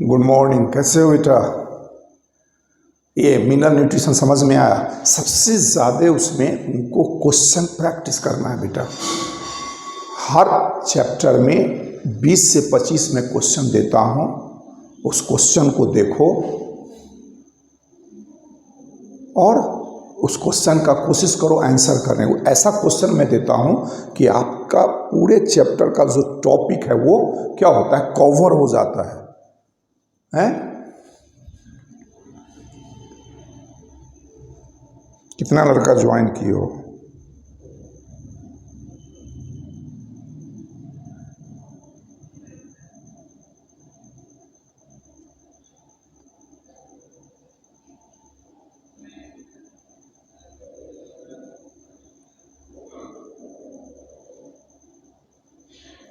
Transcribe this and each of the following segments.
Good morning. कैसे हो बेटा? ये मिनरल न्यूट्रिशन समझ में आया? सबसे ज़्यादा उसमें उनको क्वेश्चन प्रैक्टिस करना है बेटा। हर चैप्टर में 20 से 25 में क्वेश्चन देता हूँ, उस क्वेश्चन को देखो और उस क्वेश्चन का कोशिश करो आंसर करने को। ऐसा क्वेश्चन मैं देता हूँ कि आपका पूरे चैप्टर का जो टॉपिक है वो क्या होता है, कवर हो जाता है। कितना लड़का ज्वाइन किए हो?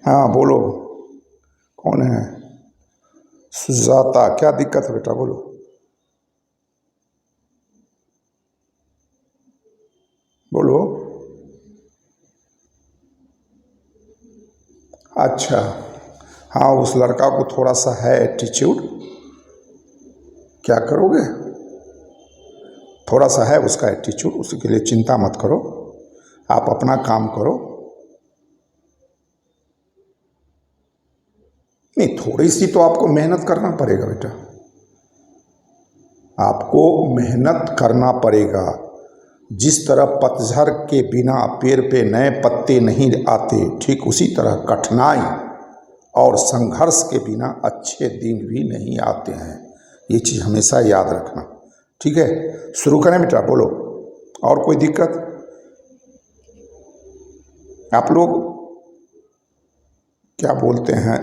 हाँ बोलो, कौन है? सुजाता। क्या दिक्कत है बेटा, बोलो। बोलो। अच्छा, हाँ उस लड़का को थोड़ा सा है एटीट्यूड। क्या करोगे? थोड़ा सा है उसका एटीट्यूड, उसके लिए चिंता मत करो, आप अपना काम करो। नहीं, थोड़ी सी तो आपको मेहनत करना पड़ेगा बेटा, आपको मेहनत करना पड़ेगा। जिस तरह पतझड़ के बिना पेड़ पे नए पत्ते नहीं आते, ठीक उसी तरह कठिनाई और संघर्ष के बिना अच्छे दिन भी नहीं आते हैं। ये चीज़ हमेशा याद रखना, ठीक है? शुरू करें बेटा, बोलो। और कोई दिक्कत? आप लोग क्या बोलते हैं,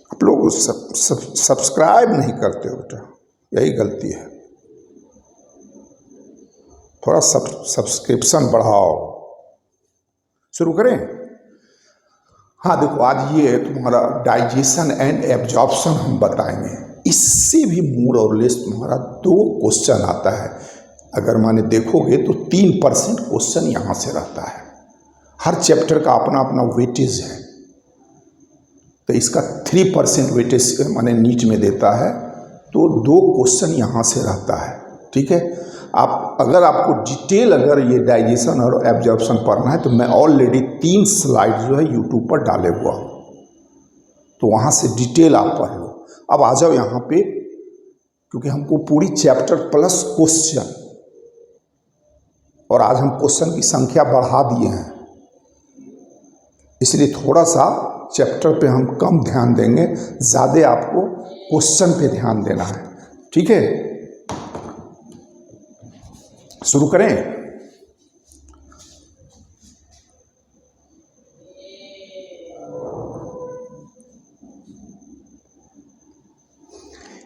आप लोग सब्सक्राइब नहीं करते हो बेटा, यही गलती है। थोड़ा सब्सक्रिप्शन बढ़ाओ। शुरू करें? हाँ देखो, आज ये तुम्हारा डाइजेशन एंड एब्जॉर्प्शन हम बताएंगे। इससे भी मोर और लेस तुम्हारा 2 क्वेश्चन आता है। अगर माने देखोगे तो 3% क्वेश्चन यहाँ से रहता है। हर चैप्टर का अपना अपना वेटेज है, तो इसका 3% वेटेज माने नीट में देता है, तो 2 क्वेश्चन यहाँ से रहता है, ठीक है? आप अगर आपको डिटेल अगर ये डाइजेशन और एब्जॉर्प्शन पढ़ना है तो मैं ऑलरेडी 3 स्लाइड जो है यूट्यूब पर डाले हुआ हूँ, तो वहाँ से डिटेल आप पढ़ लो। अब आ जाओ यहाँ पे, क्योंकि हमको पूरी चैप्टर प्लस क्वेश्चन, और आज हम क्वेश्चन की संख्या बढ़ा दिए हैं, इसलिए थोड़ा सा चैप्टर पे हम कम ध्यान देंगे, ज़्यादा आपको क्वेश्चन पे ध्यान देना है, ठीक है? शुरू करें?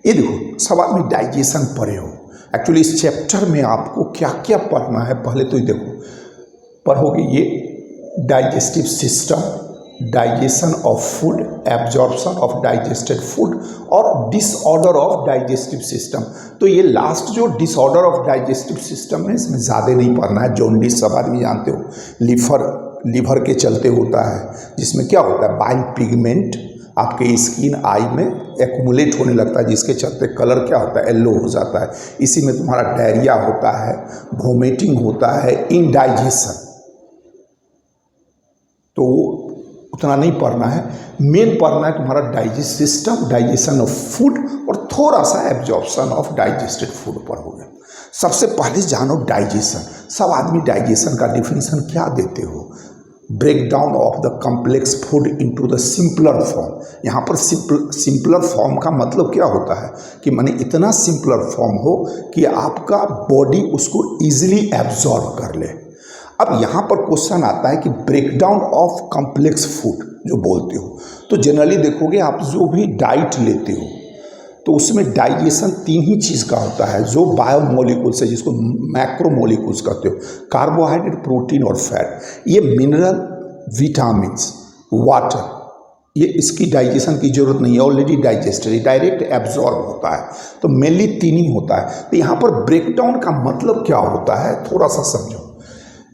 ये देखो, सब आदमी डाइजेशन पढ़े हो। एक्चुअली इस चैप्टर में आपको क्या क्या पढ़ना है, पहले तो ये देखो, पढ़ोगे ये digestive system, digestion of food, absorption of digested food और डिसऑर्डर ऑफ डाइजेस्टिव सिस्टम। तो ये लास्ट जो डिसऑर्डर ऑफ डाइजेस्टिव सिस्टम है, इसमें ज़्यादा नहीं पढ़ना है। जॉन्डिस सब आदमी जानते हो, लीवर के चलते होता है, जिसमें क्या होता है, बाइल पिगमेंट आपके स्किन आई में एक्यूमुलेट होने लगता है, जिसके चलते कलर क्या होता है, येलो हो जाता है। इसी में तुम्हारा डायरिया होता है, वोमिटिंग होता है, इनडाइजेशन। तो उतना नहीं पढ़ना है, मेन पढ़ना है तुम्हारा digest system, digestion of food और थोड़ा सा एब्जॉर्प्शन ऑफ डाइजेस्टेड फूड पढ़ोगे। सबसे पहले जानो डाइजेशन। सब आदमी डाइजेशन का डिफिनीशन क्या देते हो, break down of the complex food into the simpler form. यहाँ पर सिंपलर फॉर्म का मतलब क्या होता है कि माने इतना सिंपलर फॉर्म हो कि आपका बॉडी उसको इजीली एब्जॉर्ब कर ले। अब यहाँ पर क्वेश्चन आता है कि ब्रेकडाउन ऑफ कॉम्प्लेक्स फूड जो बोलते हो, तो जनरली देखोगे आप जो भी डाइट लेते हो तो उसमें डाइजेशन 3 ही चीज़ का होता है, जो बायोमोलिकुल्स है, जिसको मैक्रोमोलिकुल्स कहते हो, कार्बोहाइड्रेट, प्रोटीन और फैट। ये मिनरल, विटामिन्स, वाटर, ये इसकी डाइजेशन की जरूरत नहीं है, ऑलरेडी डाइजेस्टेड, डायरेक्ट एब्जॉर्ब होता है। तो मेनली 3 ही होता है। तो यहाँ पर ब्रेकडाउन का मतलब क्या होता है, थोड़ा सा समझो।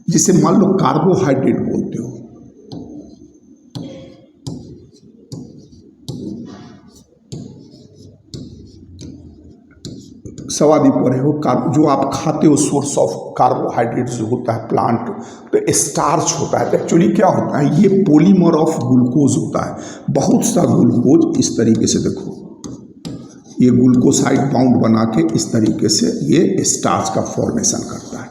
जिसे मान लो कार्बोहाइड्रेट बोलते हो, सवादी पढ़े हो जो आप खाते हो सोर्स ऑफ कार्बोहाइड्रेट जो होता है प्लांट, तो स्टार्च होता है। तो एक्चुअली क्या होता है, ये पॉलीमर ऑफ ग्लूकोज होता है। बहुत सा ग्लूकोज इस तरीके से देखो, ये ग्लूकोसाइड बाउंड बना के इस तरीके से ये स्टार्च का फॉर्मेशन करता है।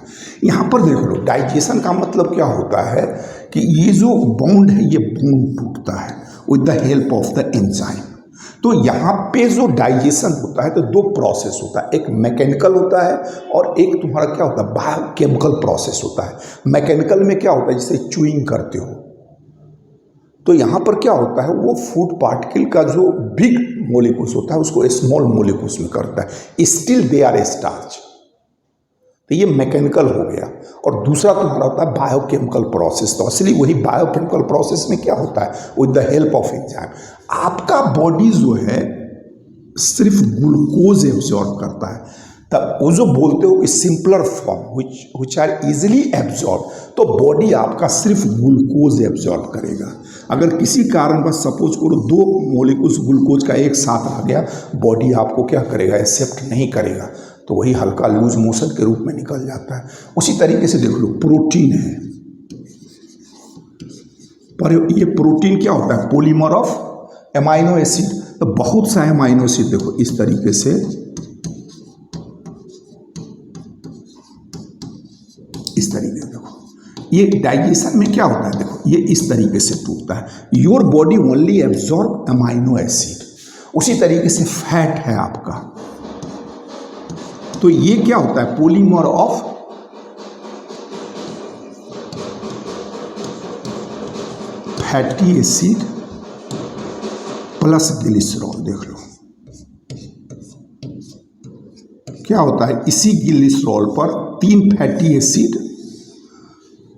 यहाँ पर देख लो, डाइजेशन का मतलब क्या होता है कि ये जो बॉन्ड है ये बॉन्ड टूटता है with the help of the enzyme. तो यहाँ पे जो डाइजेशन होता है तो दो प्रोसेस होता है, एक मैकेनिकल होता है और एक तुम्हारा क्या होता है बायोकेमिकल प्रोसेस होता है। मैकेनिकल में क्या होता है, जैसे च्यूइंग करते हो तो यहाँ पर क्या होता है, वो फूड पार्टिकल का जो बिग मोलिक्यूल्स होता है उसको स्मॉल मोलिक्यूल्स में करता है, स्टिल दे आर स्टार्च। तो ये मैकेनिकल हो गया। और दूसरा तुम्हारा होता है बायोकेमिकल प्रोसेस। तो असली वही बायोकेमिकल प्रोसेस में क्या होता है, with the help of enzyme आपका बॉडी जो है सिर्फ ग्लूकोज एब्जॉर्ब करता है। तब वो जो बोलते हो कि simpler form which are easily absorb, तो बॉडी आपका सिर्फ ग्लूकोज एब्जॉर्ब करेगा। अगर किसी कारण पर सपोज करो दो मोलिक्यूल्स ग्लूकोज का एक साथ आ गया, बॉडी आपको क्या करेगा, एक्सेप्ट नहीं करेगा, तो वही हल्का लूज मोशन के रूप में निकल जाता है। उसी तरीके से देख लो, प्रोटीन है, पर ये प्रोटीन क्या होता है, पॉलीमर ऑफ एमाइनो एसिड। तो बहुत सा एमाइनो एसिड देखो इस तरीके से, इस तरीके से देखो, ये डाइजेशन में क्या होता है, देखो ये इस तरीके से टूटता है। Your body only absorb amino acid. उसी तरीके से फैट है आपका, तो ये क्या होता है, polymer of fatty acid plus glycerol. देख लो क्या होता है, इसी ग्लिसरॉल पर तीन फैटी एसिड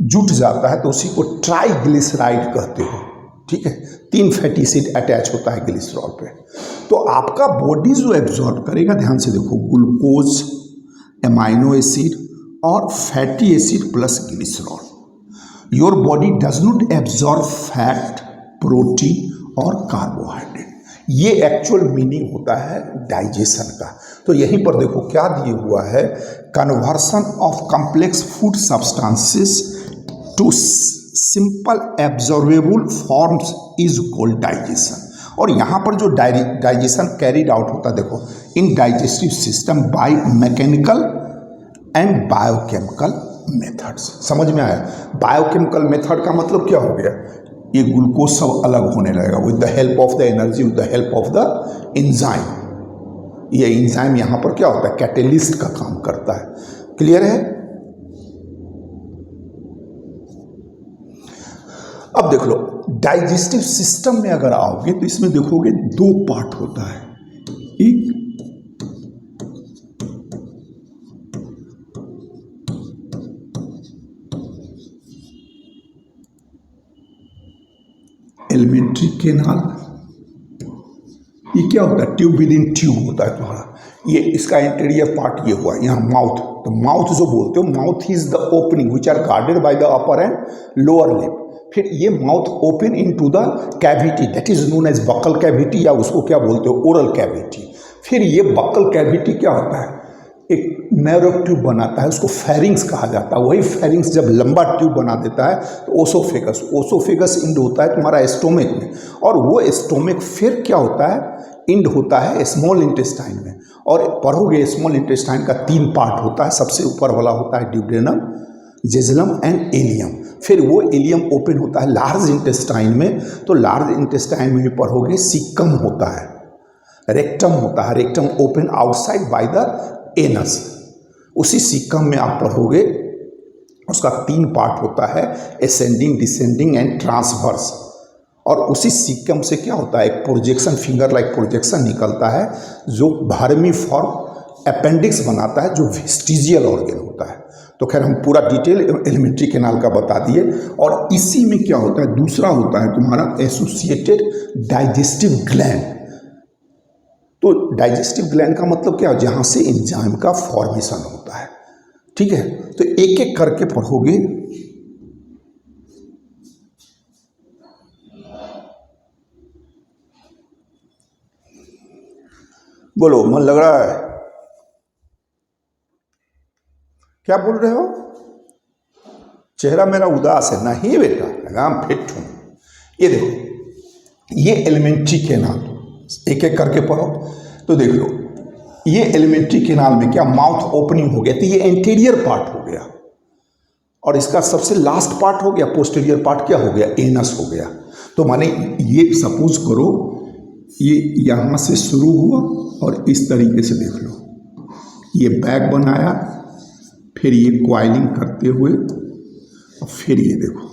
जुट जाता है तो उसी को ट्राइग्लिसराइड कहते हो। ठीक है, तीन फैटी एसिड अटैच होता है ग्लिसरॉल पे। तो आपका बॉडी जो एब्जॉर्ब करेगा, ध्यान से देखो, ग्लूकोज, एमाइनो एसिड और fatty acid plus glycerol. Your body does not absorb fat, protein और कार्बोहाइड्रेट। ये एक्चुअल मीनिंग होता है डाइजेशन का। तो यहीं पर देखो क्या दिए हुआ है, conversion of complex food substances to simple absorbable forms is called digestion. और यहाँ पर जो डाइजेशन कैरिड आउट होता है, देखो, in digestive system by mechanical and biochemical methods. समझ में आया? बायोकेमिकल मेथड का मतलब क्या हो गया, ये ग्लूकोज सब अलग होने लगेगा with the help of the energy, with the help of the enzyme. ये एंजाइम यहाँ पर क्या होता है, कैटेलिस्ट का काम करता है। क्लियर है? अब देख लो, डाइजेस्टिव सिस्टम में अगर आओगे तो इसमें देखोगे दो पार्ट होता है, एक एलिमेंट्री केनाल, ये क्या होता है, ट्यूब विद इन ट्यूब होता है तुम्हारा। ये इसका इंटीरियर पार्ट ये हुआ, यहाँ माउथ। तो माउथ जो बोलते हो, mouth is the opening which are guarded by the upper and lower lip. फिर ये mouth open into the cavity that is known as buccal cavity, या उसको क्या बोलते हो, ओरल कैविटी। फिर ये बकल कैविटी क्या होता है, एक नैरो ट्यूब बनाता है, उसको फेरिंग्स कहा जाता है। वही फेरिंग्स जब लंबा ट्यूब बना देता है तो ओसोफेगस, ओसोफेगस इंड होता है तुम्हारा स्टोमिक में, और वो स्टोमिक फिर क्या होता है, इंड होता है स्मॉल इंटेस्टाइन में। और पढ़ोगे स्मॉल इंटेस्टाइन का तीन पार्ट होता है, सबसे ऊपर वाला होता है ड्यूडेनम, जेजुलम एंड एलियम। फिर वो एलियम ओपन होता है लार्ज इंटेस्टाइन में, तो लार्ज इंटेस्टाइन में भी पढ़ोगे सिक्कम होता है, रेक्टम होता है, rectum open outside by the anus. उसी सिक्कम में आप पढ़ोगे उसका तीन पार्ट होता है, असेंडिंग, डिसेंडिंग एंड ट्रांसवर्स। और उसी सिक्कम से क्या होता है, एक प्रोजेक्शन, फिंगर लाइक प्रोजेक्शन निकलता है जो भारमी फॉर्म अपेंडिक्स बनाता है, जो वेस्टिजियल ऑर्गन होता है। तो खैर हम पूरा डिटेल एलिमेंट्री कैनाल का बता दिए। और इसी में क्या होता है, दूसरा होता है तुम्हारा एसोसिएटेड डाइजेस्टिव ग्लैंड। तो डाइजेस्टिव ग्लैंड का मतलब क्या है, जहाँ से एंजाइम का फॉर्मेशन होता है। ठीक है, तो एक एक करके पढ़ोगे। बोलो, मन लग रहा है? क्या बोल रहे हो? चेहरा मेरा उदास है? नहीं बेटा, एकदम फिट हूँ। ये देखो, ये एलिमेंट्री कैनाल, एक एक करके पढ़ो तो देख लो। ये एलिमेंट्री कैनाल में क्या माउथ ओपनिंग हो गया, तो ये एंटीरियर पार्ट हो गया, और इसका सबसे लास्ट पार्ट हो गया पोस्टीरियर पार्ट, क्या हो गया, एनस हो गया। तो माने ये सपोज करो ये यहाँ से शुरू हुआ और इस तरीके से देख लो, ये बैग बनाया, फिर ये क्वाइलिंग करते हुए, और फिर ये देखो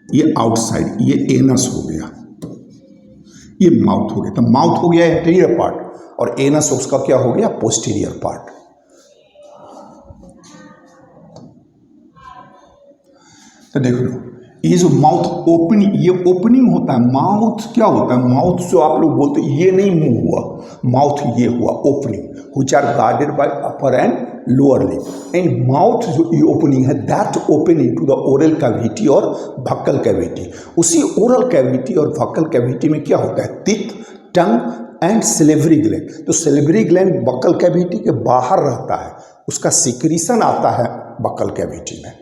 ये आउटसाइड, ये एनस हो गया, ये माउथ हो गया। तो माउथ हो गया एंटीरियर पार्ट और एनस उसका क्या हो गया, पोस्टीरियर पार्ट। तो देख लो ये जो माउथ ओपनिंग, ये ओपनिंग होता है। माउथ क्या होता है, माउथ जो आप लोग बोलते हैं ये नहीं मुंह हुआ, माउथ ये हुआ opening, which are guarded by upper and lower lip. And mouth जो ये ओपनिंग है that open into the oral cavity और बक्कल कैविटी। उसी ओरल कैविटी और बक्कल कैविटी में क्या होता है, teeth, tongue and salivary gland. तो सिलेवरी ग्लैंड बक्कल कैविटी के बाहर रहता है, उसका सिक्रीशन आता है बक्कल कैविटी में।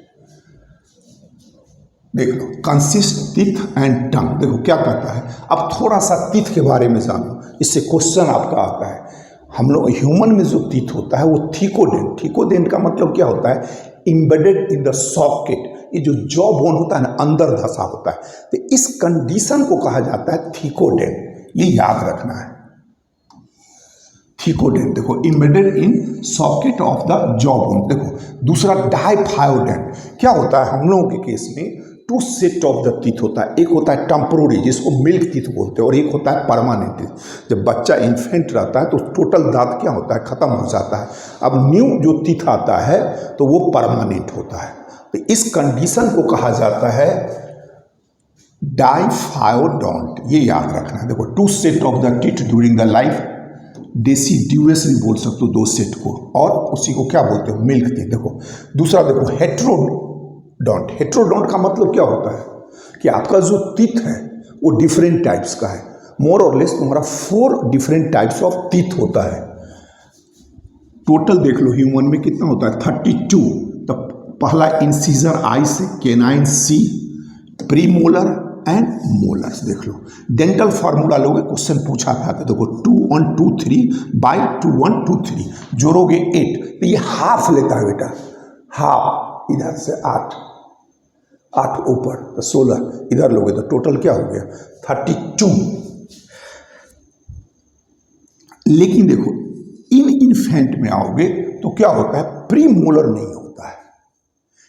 देख लो, कंसिस्ट टीथ एंड टंग। देखो क्या कहता है, अब थोड़ा सा टीथ के बारे में जानो, इससे क्वेश्चन आपका आता है। हम लोग ह्यूमन में जो टीथ होता है वो थीकोडेंट, थीकोडेंट का मतलब क्या होता है, इम्बेडेड इन द सॉकेट। ये जो जॉ बोन होता है ना, अंदर धसा होता है, तो इस कंडीशन को कहा जाता है थीकोडेंट। ये याद रखना है, थीकोडेंट। देखो embedded in socket of the jaw bone. देखो दूसरा डाइफायोडेंट, क्या होता है, हम लोगों के केस में two set of the teeth होता है। एक होता है टेम्पोररी, जिसको मिल्क टीथ बोलते हैं, और एक होता है परमानेंट टीथ। जब बच्चा इन्फेंट रहता है तो टोटल दांत क्या होता है, खत्म हो जाता है। अब न्यू जो टीथ आता है तो वो परमानेंट होता है। तो इस कंडीशन को कहा जाता है डाइफायोडोंट। ये याद रखना है। देखो two set of the teeth during the life, deciduous भी बोल सकते हो दो सेट को, और उसी को क्या बोलते हो, मिल्क टीथ। देखो दूसरा देखो हेट्रोडोंट। हेट्रोडोंट का मतलब क्या होता है कि आपका जो टीथ है वो डिफरेंट टाइप्स का है। मोर और लेस तुम्हारा 4 डिफरेंट टाइप्स ऑफ टीथ होता है। टोटल देख लो ह्यूमन में कितना होता है, 32। तो पहला इंसीजर आई से, canine C, premolar and molars. देख लो डेंटल फार्मूला लोगे, क्वेश्चन पूछा था तो देखो 2 1 2 3 बाई 2 1 2 3, जोड़ोगे 8, तो ये हाफ लेता है बेटा, हाफ। इधर से 8 ऊपर तो 16, इधर लोगे तो टोटल क्या हो गया 32। लेकिन देखो इन इन्फेंट में आओगे तो क्या होता है, प्री मोलर नहीं होता है।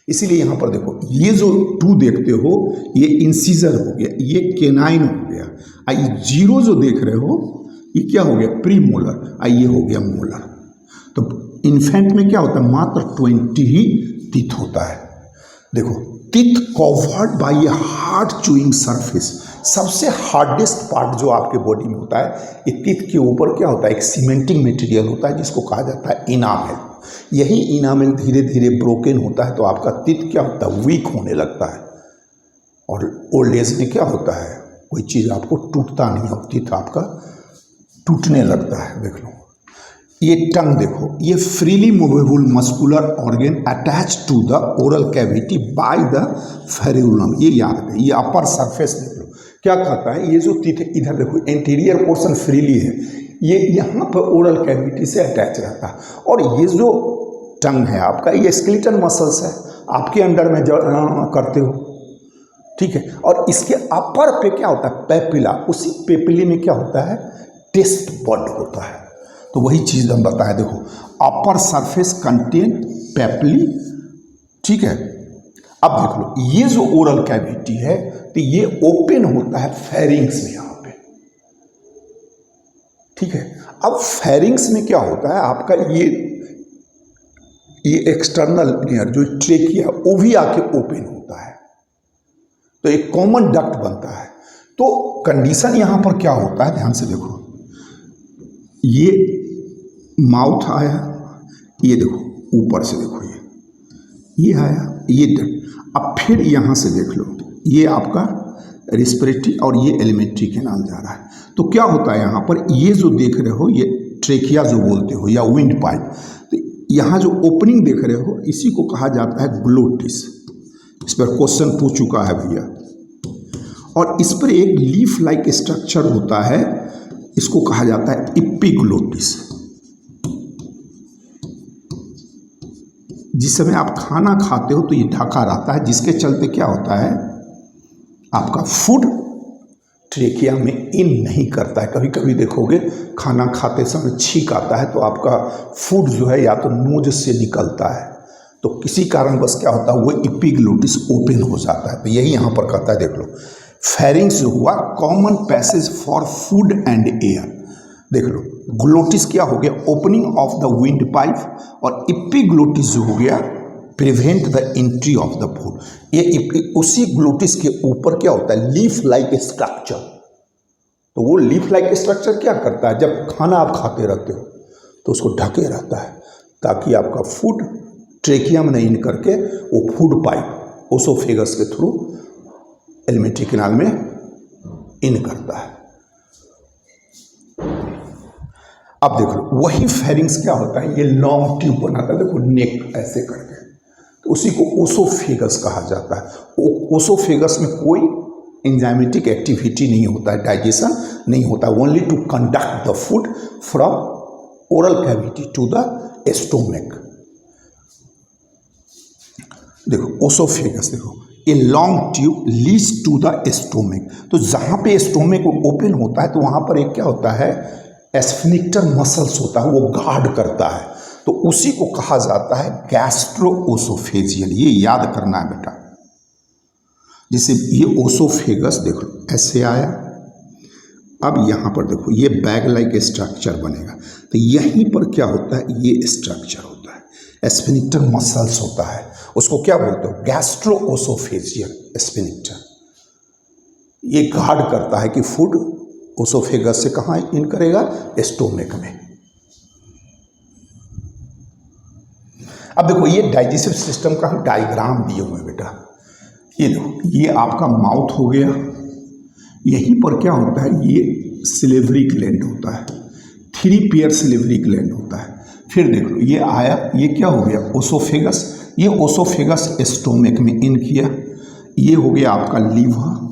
इसीलिए यहां पर देखो ये जो 2 देखते हो ये इंसीजर हो गया, ये केनाइन हो गया, ये 0 जो देख रहे हो ये क्या हो गया, प्री मोलर, ये हो गया मोलर। तो इन्फेंट में क्या होता है, मात्र 20 ही टीथ होता है। देखो teeth covered by a hard chewing surface. सबसे हार्डेस्ट पार्ट जो आपके बॉडी में होता है, ये टीथ के ऊपर क्या होता है, एक सीमेंटिंग मटेरियल होता है जिसको कहा जाता है इनामेल। यही इनामेल धीरे धीरे ब्रोकन होता है तो आपका टीथ क्या होता है, वीक होने लगता है। और ओल्ड एज में क्या होता है, कोई चीज़ आपको टूटता नहीं है, टीथ आपका टूटने लगता है। देख लो ये टंग, देखो ये freely movable muscular organ attach to the oral cavity by the frenulum. ये याद है, ये अपर सरफेस देख लो क्या कहता है, ये जो टीथ इधर देखो एंटीरियर पोर्शन फ्रीली है, ये यहाँ पर ओरल कैविटी से अटैच रहता है। और ये जो टंग है आपका, ये स्केलेटल मसल्स है, आपके अंडर में करते हो, ठीक है। और इसके अपर पे क्या होता है, पेपिला, उसी पेपिले में क्या होता है, टेस्ट बड होता है। तो वही चीज़ हम बताए, देखो अपर सरफेस कंटेन पेपली, ठीक है। अब देख लो ये जो ओरल कैविटी है तो ये ओपन होता है फेरिंग्स में यहाँ पे, ठीक है। अब फेरिंग्स में क्या होता है आपका, ये एक्सटर्नल लेयर जो ट्रेकिया वो भी आके ओपन होता है, तो एक कॉमन डक्ट बनता है। तो कंडीशन यहाँ पर क्या होता है, ध्यान से देखो, ये माउथ आया, ये देखो ऊपर से देखो ये आया, ये अब फिर यहाँ से देख लो ये आपका रिस्पिरेटरी और ये एलिमेंट्री कैनाल जा रहा है। तो क्या होता है यहाँ पर, ये जो देख रहे हो ये ट्रेकिया जो बोलते हो या विंड पाइप, तो यहाँ जो ओपनिंग देख रहे हो इसी को कहा जाता है ग्लोटिस। इस पर क्वेश्चन पूछ चुका है भैया। और इस पर एक लीफ लाइक स्ट्रक्चर होता है, इसको कहा जाता है एपिग्लोटिस। जिस समय आप खाना खाते हो तो ये ढका रहता है, जिसके चलते क्या होता है, आपका फूड ट्रेकिया में इन नहीं करता है। कभी कभी देखोगे खाना खाते समय छींक आता है तो आपका फूड जो है या तो नोज से निकलता है, तो किसी कारण बस क्या होता है वो एपिग्लोटिस ओपन हो जाता है। तो यही यहाँ पर कहता है, देख लो फेरिंग्स जो हुआ common passage for food and air. देख लो ग्लोटिस क्या हो गया, opening of the wind pipe, और एपिग्लोटिस जो हो गया prevent the entry of the food. ये उसी ग्लोटिस के ऊपर क्या होता है, लीफ लाइक स्ट्रक्चर। तो वो लीफ लाइक स्ट्रक्चर क्या करता है, जब खाना आप खाते रहते हो तो उसको ढके रहता है ताकि आपका फूड ट्रेकिया में नहीं करके वो फूड पाइप ओसोफेगस के थ्रू एलिमेंट्री कैनाल में इन करता है। अब देख लो वही फेरिंग्स क्या होता है, ये लॉन्ग ट्यूब बनाता है, देखो नेक ऐसे करके, तो उसी को ओसोफेगस कहा जाता है। ओसोफेगस में कोई एंजाइमेटिक एक्टिविटी नहीं होता है, डाइजेशन नहीं होता, only to conduct the food from oral cavity to the stomach. देखो ओसोफेगस, देखो a long tube leads to the stomach. तो जहाँ पे स्टोमक ओपन होता है तो वहाँ पर एक क्या होता है, एस्फिनिक्टर मसल्स होता है, वो गार्ड करता है, तो उसी को कहा जाता है गैस्ट्रो ओसोफेजियल। ये याद करना है बेटा। जैसे ये ओसोफेगस देख लो ऐसे आया, अब यहाँ पर देखो ये बैग लाइक स्ट्रक्चर बनेगा, तो यहीं पर क्या होता है, ये स्ट्रक्चर होता है, एस्फिनिक्टर मसल्स होता है, उसको क्या बोलते हो, गैस्ट्रो ओसोफेजियल एस्फिनिक्टर। ये गार्ड करता है कि फूड ओसोफेगस से कहाँ इन करेगा, स्टोमक में। अब देखो ये डाइजेस्टिव सिस्टम का हम डायग्राम दिए हुए हैं बेटा। ये देखो ये आपका माउथ हो गया, यहीं पर क्या होता है, ये सिलेवरी ग्लैंड होता है, 3 पेयर सिलेवरी ग्लैंड होता है। फिर देख लो ये आया, ये क्या हो गया, ओसोफेगस। ये ओसोफेगस स्टोमक में इन किया, ये हो गया आपका लीवर।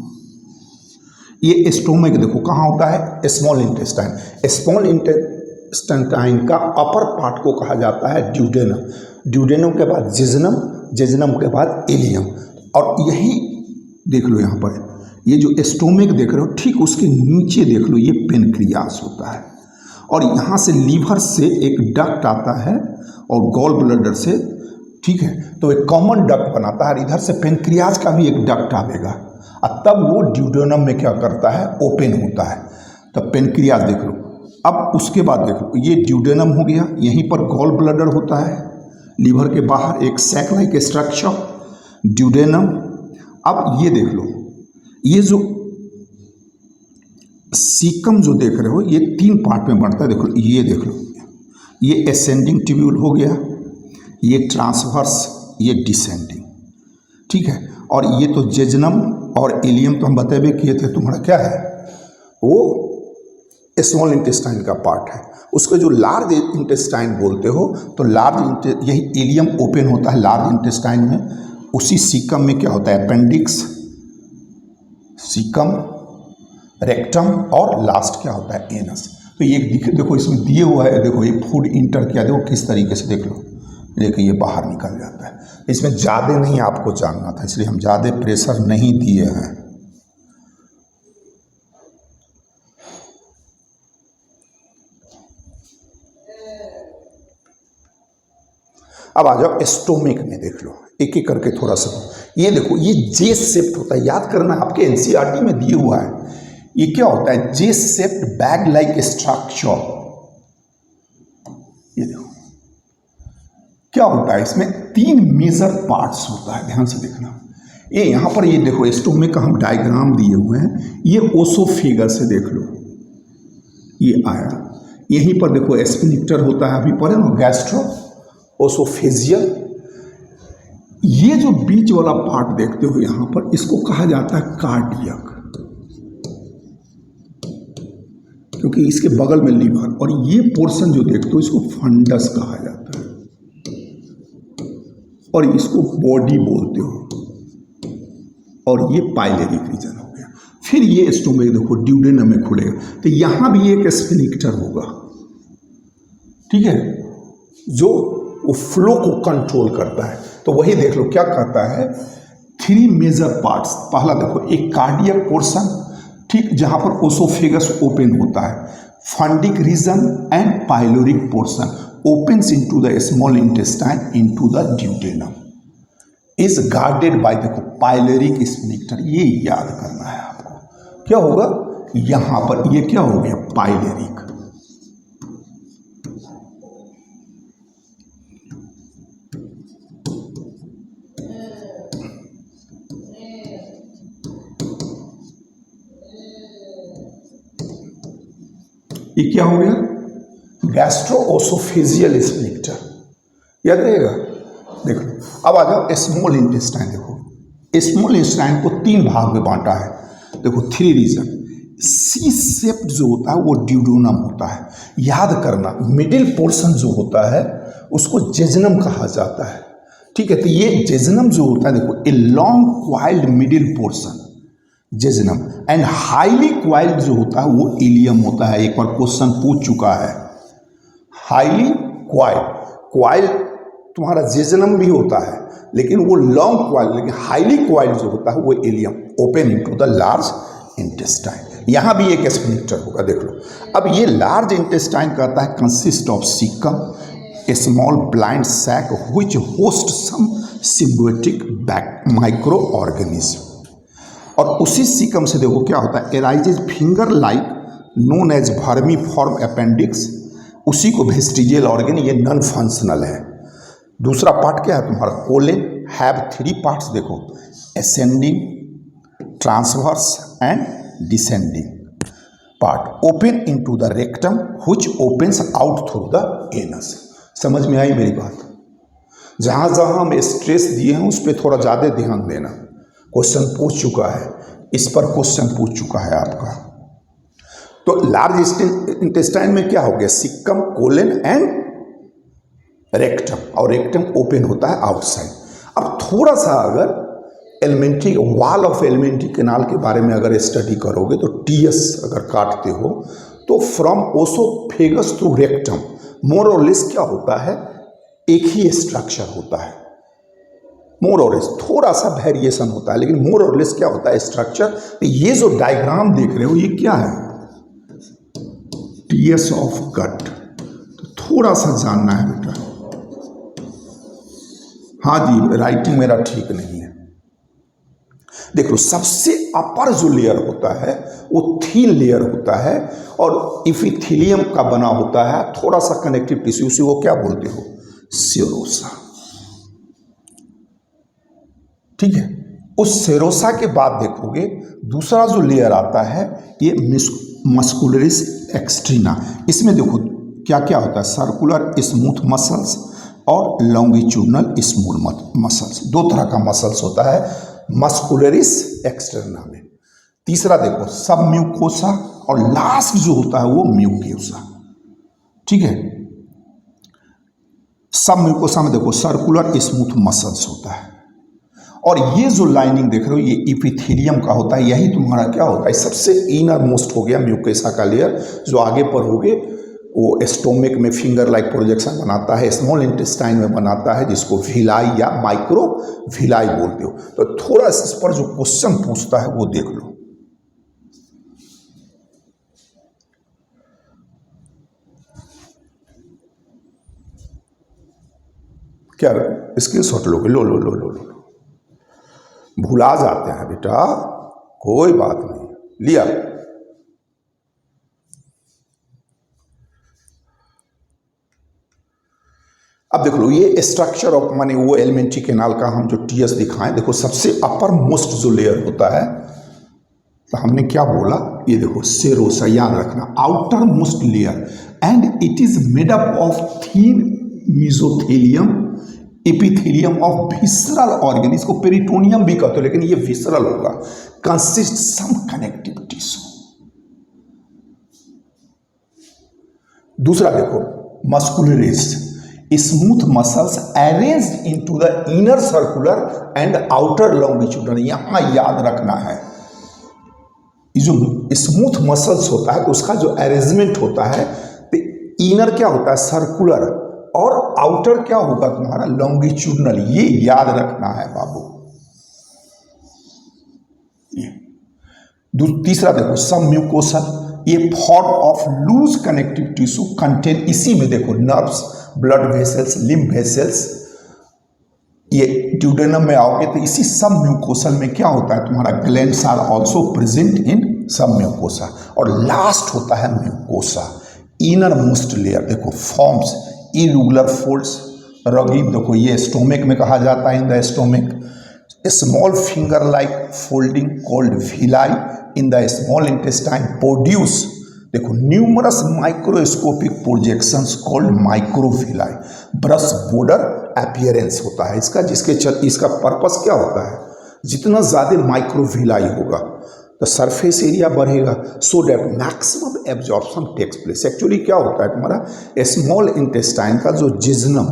ये स्टोमक देखो कहाँ होता है, स्मॉल इंटेस्टाइन। स्मॉल इंटेस्टाइन का अपर पार्ट को कहा जाता है ड्यूडेनम। ड्यूडेनम के बाद जेजनम, जेजनम के बाद इलियम, और यही देख लो यहाँ पर ये जो स्टोमक देख रहे हो ठीक उसके नीचे देख लो ये पेनक्रियास होता है, और यहाँ से लीवर से एक डक्ट आता है और गॉल ब्लैडर से, ठीक है, तो एक कॉमन डक्ट बनाता है, और इधर से पेनक्रियास का भी एक डक्ट आएगा, और तब वो ड्यूडेनम में क्या करता है, ओपन होता है। तब पेनक्रियास देख लो। अब उसके बाद देख लो ये ड्यूडेनम हो गया, यहीं पर गॉल ब्लैडर होता है, लीवर के बाहर एक सैक लाइक स्ट्रक्चर ड्यूडेनम। अब ये देख लो ये जो सीकम जो देख रहे हो ये 3 पार्ट में बढ़ता है, देखो ये देख लो, ये असेंडिंग ट्यूब्यूल हो गया, ये ट्रांसवर्स, ये डिसेंडिंग, ठीक है, और ये तो जेजनम और इलियम तो हम बतेबे किए थे, तुम्हारा क्या है वो स्मॉल इंटेस्टाइन का पार्ट है। उसको जो लार्ज इंटेस्टाइन बोलते हो, तो लार्ज यही इलियम ओपन होता है लार्ज इंटेस्टाइन में, उसी सीकम में क्या होता है, अपेंडिक्स, सीकम, रेक्टम, और लास्ट क्या होता है, एनस। तो ये देखो इसमें दिए हुआ है, देखो ये फूड इंटर किया, देखो किस तरीके से, देख लो, देखिए ये बाहर निकल जाता है। इसमें ज़्यादा नहीं आपको जानना था, इसलिए हम ज़्यादा प्रेशर नहीं दिए हैं। अब आ जाओ स्टोमक में, देख लो एक एक करके थोड़ा सा। ये देखो ये जे शेप्ड होता है, याद करना आपके एनसीईआरटी में दिए हुआ है। ये क्या होता है, जे शेप्ड बैग लाइक स्ट्रक्चर। ये देखो क्या होता है, इसमें 3 मेजर पार्ट्स होता है, ध्यान से देखना। ये यहाँ पर ये देखो स्टोमक का हम डायग्राम दिए हुए हैं, ये ओसोफेगस से देख लो, ये आया, यहीं पर देखो एस्फिनिक्टर होता है, अभी पढ़े ना, गैस्ट्रो ओसोफेजियल। ये जो बीच वाला पार्ट देखते हो यहाँ पर, इसको कहा जाता है कार्डियक, क्योंकि इसके बगल में लीवर, और ये पोर्शन जो देखते हो इसको फंडस कहा जाता है। और इसको बॉडी बोलते हो, और ये पाइलेरिक रीजन हो गया। फिर ये स्टोमक देखो ड्यूडेनम में खुलेगा, तो यहां भी एक स्फिंक्टर होगा, ठीक है, जो वो फ्लो को कंट्रोल करता है। तो वही देख लो क्या कहता है, 3 मेजर पार्ट्स। पहला देखो एक कार्डियक पोर्शन, ठीक, जहां पर ओसोफेगस ओपन होता है, fundic region and pyloric portion opens into the small intestine into the duodenum is guarded by देखो पाइलोरिक स्फिंक्टर। ये याद करना है आपको, क्या होगा यहां पर, ये क्या हो गया पाइलोरिक। ये क्या हो गया गैस्ट्रोओसोफेजियल स्फिंक्टर, याद रहेगा। देखो अब आ जाओ स्मॉल इंटेस्टाइन। देखो स्मॉल इंटेस्टाइन को 3 भाग में बांटा है, देखो 3 रीजन। सी शेप्ड जो होता है वो ड्यूडेनम होता है, याद करना। मिडिल पोर्शन जो होता है उसको जेजनम कहा जाता है, ठीक है। तो ये जेजनम जो होता है देखो, a long coiled middle portion jejunum, and highly coiled जो होता है वो इलियम होता है। एक बार क्वेश्चन पूछ चुका है, हाईली क्वाइल तुम्हारा जेजनम भी होता है, लेकिन वो लॉन्ग क्वाइल, लेकिन हाईली क्वाइल जो होता है वो allium open into the large intestine. यहां भी एक स्फिंक्टर होगा, देख लो। अब ये लार्ज इंटेस्टाइन कहता है consist of caecum, a small blind sac which host some symbiotic micro organism. और उसी सीकम से देखो क्या होता है, arises finger like known as vermiform appendix, उसी को वेस्टिजियल ऑर्गन, ये नॉन फंक्शनल है। दूसरा पार्ट क्या है तुम्हारा कोलेन, हैव 3 पार्ट्स देखो, ascending, transverse and descending part, open into the rectum which opens out through the anus. समझ में आई मेरी बात। जहां जहां हम स्ट्रेस दिए हैं उस पर थोड़ा ज़्यादा ध्यान देना। क्वेश्चन पूछ चुका है, इस पर क्वेश्चन पूछ चुका है आपका। तो लार्ज इंटेस्टाइन में क्या हो गया, सिक्कम, कोलन एंड रेक्टम, और रेक्टम ओपन होता है आउटसाइड। अब थोड़ा सा अगर alimentary wall of alimentary canal के बारे में अगर स्टडी करोगे तो टीएस अगर काटते हो तो फ्रॉम ओसोफेगस टू रेक्टम मोर और लेस क्या होता है, एक ही स्ट्रक्चर होता है। मोर और लेस थोड़ा सा वेरिएशन होता है, लेकिन मोर और लेस क्या होता है स्ट्रक्चर। ये जो डायग्राम देख रहे हो ये क्या है, टीएस ऑफ गट। तो थोड़ा सा जानना है बेटा। हाँ जी, राइटिंग मेरा ठीक नहीं है। देख लो, सबसे अपर जो लेयर होता है वो थीन लेयर होता है और इपिथेलियम का बना होता है थोड़ा सा कनेक्टिव टिश्यू से, वो क्या बोलते हो, सेरोसा। ठीक है, उस सेरोसा के बाद देखोगे दूसरा जो लेयर आता है ये मस्कुलरिस एक्सट्रीना। इसमें देखो क्या क्या होता है, सर्कुलर स्मूथ मसल्स और लॉन्गिट्यूडनल स्मूथ मसल्स, 2 तरह का मसल्स होता है मस्कुलरिस एक्सटर्ना में। तीसरा देखो सब म्यूकोसा, और लास्ट जो होता है वो म्यूकोसा। ठीक है, सब म्यूकोसा में देखो सर्कुलर स्मूथ मसल्स होता है, और ये जो लाइनिंग देख रहे हो ये इपिथेलियम का होता है। यही तुम्हारा क्या होता है, सबसे इनर मोस्ट हो गया म्यूकोसा का लेयर, जो आगे पर हो गए वो स्टोमिक में फिंगर लाइक प्रोजेक्शन बनाता है, स्मॉल इंटेस्टाइन में बनाता है, जिसको विलाई या माइक्रो विलाई बोलते हो। तो थोड़ा इस पर जो क्वेश्चन पूछता है वो देख लो। क्या स्क्रीनशॉट लोगे, लो लो लो लो लो, भुला जाते हैं बेटा, कोई बात नहीं, लिया। अब देख लो ये स्ट्रक्चर ऑफ माने वो एलिमेंट्री कैनाल का हम जो टीएस दिखाएं, देखो सबसे अपर मोस्ट जो लेयर होता है, तो हमने क्या बोला, ये देखो सेरोसा, याद रखना, outer most layer, and it is made up of thin mesothelium epithelium of visceral organ, इसको पेरिटोनियम भी कहते हो लेकिन ये विसरल होगा, कंसिस्ट सम कनेक्टिव टिश्यू। दूसरा देखो muscularis, smooth muscles arranged into the inner circular and outer longitudinal, यहां याद रखना है जो स्मूथ मसल्स होता है उसका जो अरेंजमेंट होता है, तो इनर क्या होता है सर्कुलर और आउटर क्या होगा तुम्हारा लॉन्गिट्यूडनल, ये याद रखना है बाबू। तीसरा देखो सब म्यूकोसल, ये form of loose connective tissue contain, इसी में देखो nerves, blood vessels, lymph vessels, ये ड्यूडेनम में आओगे तो इसी सब म्यूकोसल में क्या होता है तुम्हारा glands are also present in submucosa. और लास्ट होता है म्यूकोसा, इनर मोस्ट लेयर देखो फॉर्म्स इरेगुलर फोल्ड्स, रगीब देखो ये स्टोमिक में कहा जाता है, in the stomach small finger like folding called villi in the small intestine produce देखो numerous microscopic projections called microvilli, brush border appearance होता है इसका, इसका पर्पस क्या होता है, जितना ज़्यादा माइक्रोविलाई होगा तो सरफेस एरिया बढ़ेगा, so that maximum absorption takes place. Actually क्या होता है तुम्हारा स्मॉल इंटेस्टाइन का जो जिज्नम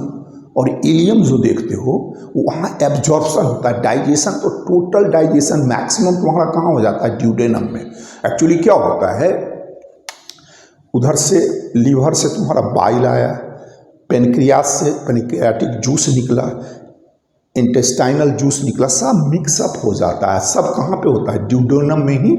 और इलियम जो देखते हो वहाँ एब्जॉर्प्शन होता है, डाइजेशन, तो टोटल डाइजेशन मैक्सिमम तुम्हारा कहाँ हो जाता है ड्यूडेनम में। एक्चुअली क्या होता है उधर से लीवर से तुम्हारा बाइल आया, पेनक्रियास से पेनक्रियाटिक जूस निकला, इंटेस्टाइनल जूस निकला, सब मिक्सअप हो जाता है, सब कहाँ पे होता है ड्यूडेनम में ही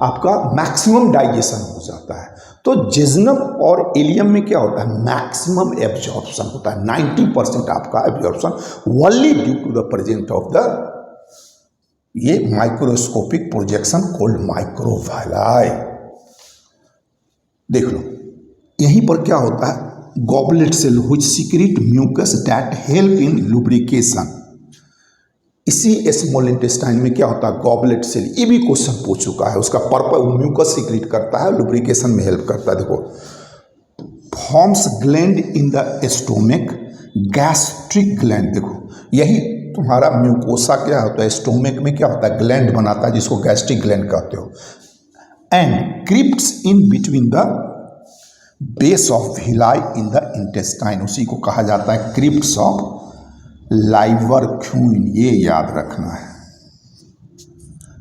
आपका मैक्सिमम डाइजेशन हो जाता है। तो जिज्नम और इलियम में क्या होता है मैक्सिमम एब्जॉर्प्शन होता है, 90% आपका absorption only due to the present of the ये माइक्रोस्कोपिक प्रोजेक्शन कॉल्ड माइक्रोविलाई। देख लो यहीं पर क्या होता है goblet cell which secrete mucus that help in lubrication, इसी स्मॉल इंटेस्टाइन में क्या होता है गॉबलेट सेल, ये भी क्वेश्चन पूछ चुका है, उसका पर्पस म्यूकस सीक्रेट करता है लुब्रिकेशन में हेल्प करता है। देखो forms gland in the stomach gastric gland, देखो यही तुम्हारा म्यूकोसा क्या होता है स्टोमिक में क्या होता है ग्लैंड बनाता है जिसको गैस्ट्रिक ग्लैंड कहते हो, and crypts in between the base of villi in the intestine, उसी को कहा जाता है क्रिप्ट्स ऑफ लाइवर क्यूइन, ये याद रखना है,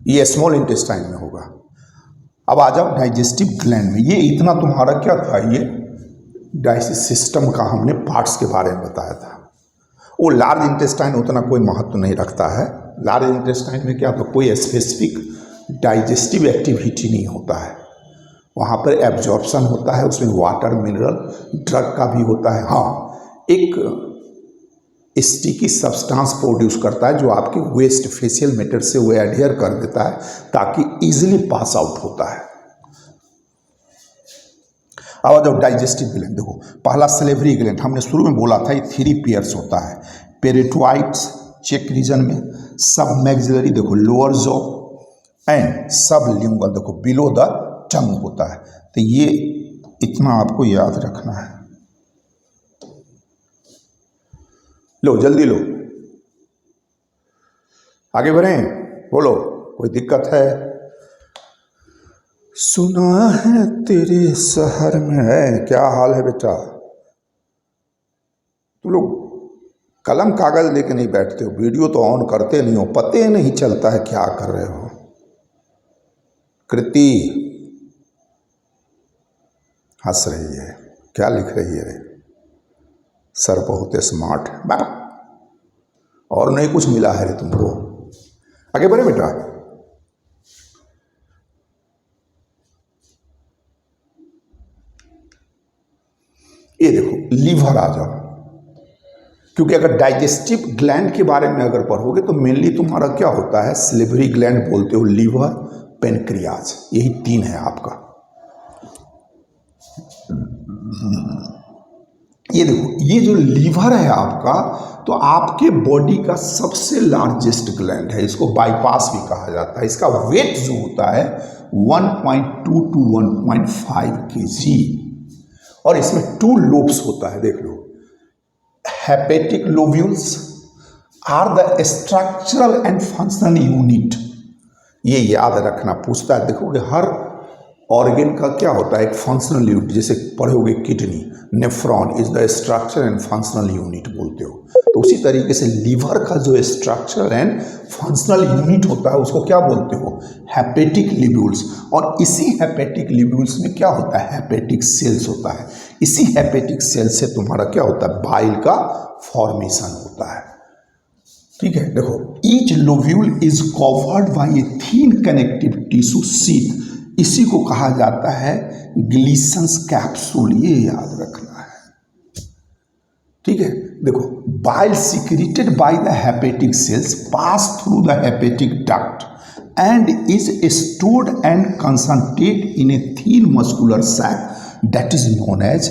ये स्मॉल इंटेस्टाइन में होगा। अब आ जाओ डाइजेस्टिव ग्लैंड में, ये इतना तुम्हारा क्या था ये डाइजेस्टिव सिस्टम का हमने पार्ट्स के बारे में बताया था। वो लार्ज इंटेस्टाइन उतना कोई महत्व नहीं रखता है, लार्ज इंटेस्टाइन में क्या था कोई स्पेसिफिक डाइजेस्टिव एक्टिविटी नहीं होता है, वहाँ पर एब्जॉर्प्शन होता है, उसमें वाटर मिनरल ड्रग का भी होता है, हाँ एक स्टिकी सब्सटेंस प्रोड्यूस करता है जो आपके वेस्ट फेशियल मैटर से वो एडहियर कर देता है ताकि इजीली पास आउट होता है। अब जब डाइजेस्टिव ग्लैंड देखो पहला सलेवरी ग्लैंड हमने शुरू में बोला था ये 3 पेयर्स होता है, पेरिटोइड्स चेक रीजन में, सब मैक्सिलरी देखो लोअर जॉ एंड सब लिंगुअल देखो बिलो द टंग होता है। तो ये इतना आपको याद रखना है। लो जल्दी लो आगे बढ़ें, बोलो कोई दिक्कत है? सुना है तेरे शहर में है, क्या हाल है बेटा? तुम लोग कलम कागज लेके नहीं बैठते हो, वीडियो तो ऑन करते नहीं हो, पते नहीं चलता है क्या कर रहे हो। कृति हंस रही है, क्या लिख रही है? सर बहुत स्मार्ट बा, और नहीं कुछ मिला है रे तुमको। आगे बढ़े बेटा। ये देखो लीवर आ जाओ, क्योंकि अगर डाइजेस्टिव ग्लैंड के बारे में अगर पढ़ोगे तो मेनली तुम्हारा क्या होता है सलेवरी ग्लैंड बोलते हो, लीवर, पेनक्रियाज, यही 3 है आपका। ये देखो ये जो लीवर है आपका तो आपके बॉडी का सबसे लार्जेस्ट ग्लैंड है, इसको बाईपास भी कहा जाता है। इसका वेट जो होता है 1.2 to 1.5 kg और इसमें 2 लोब्स होता है, देख लो। Hepatic lobules are the structural and functional unit, ये याद रखना, पूछता है। देखोगे हर ऑर्गेन का क्या होता है, एक फंक्शनल यूनिट, जैसे पढ़ोगे kidney, nephron is the structure and functional unit बोलते हो, तो उसी तरीके से लीवर का जो स्ट्रक्चर एंड फंक्शनल यूनिट होता है उसको क्या बोलते हो, हेपेटिक लिब्यूल्स। और इसी हेपेटिक लिब्यूल्स में क्या होता है, हेपेटिक सेल्स होता है। इसी हेपेटिक सेल से तुम्हारा क्या होता है, बाइल का फॉर्मेशन होता है। ठीक है, देखो each lobule is covered by a thin connective tissue sheath, इसी को कहा जाता है ग्लीसन्स कैप्सूल, ये याद रखना है। ठीक है, देखो bile secreted by the hepatic cells pass through the hepatic duct and is stored and concentrate in a thin muscular sac that is known as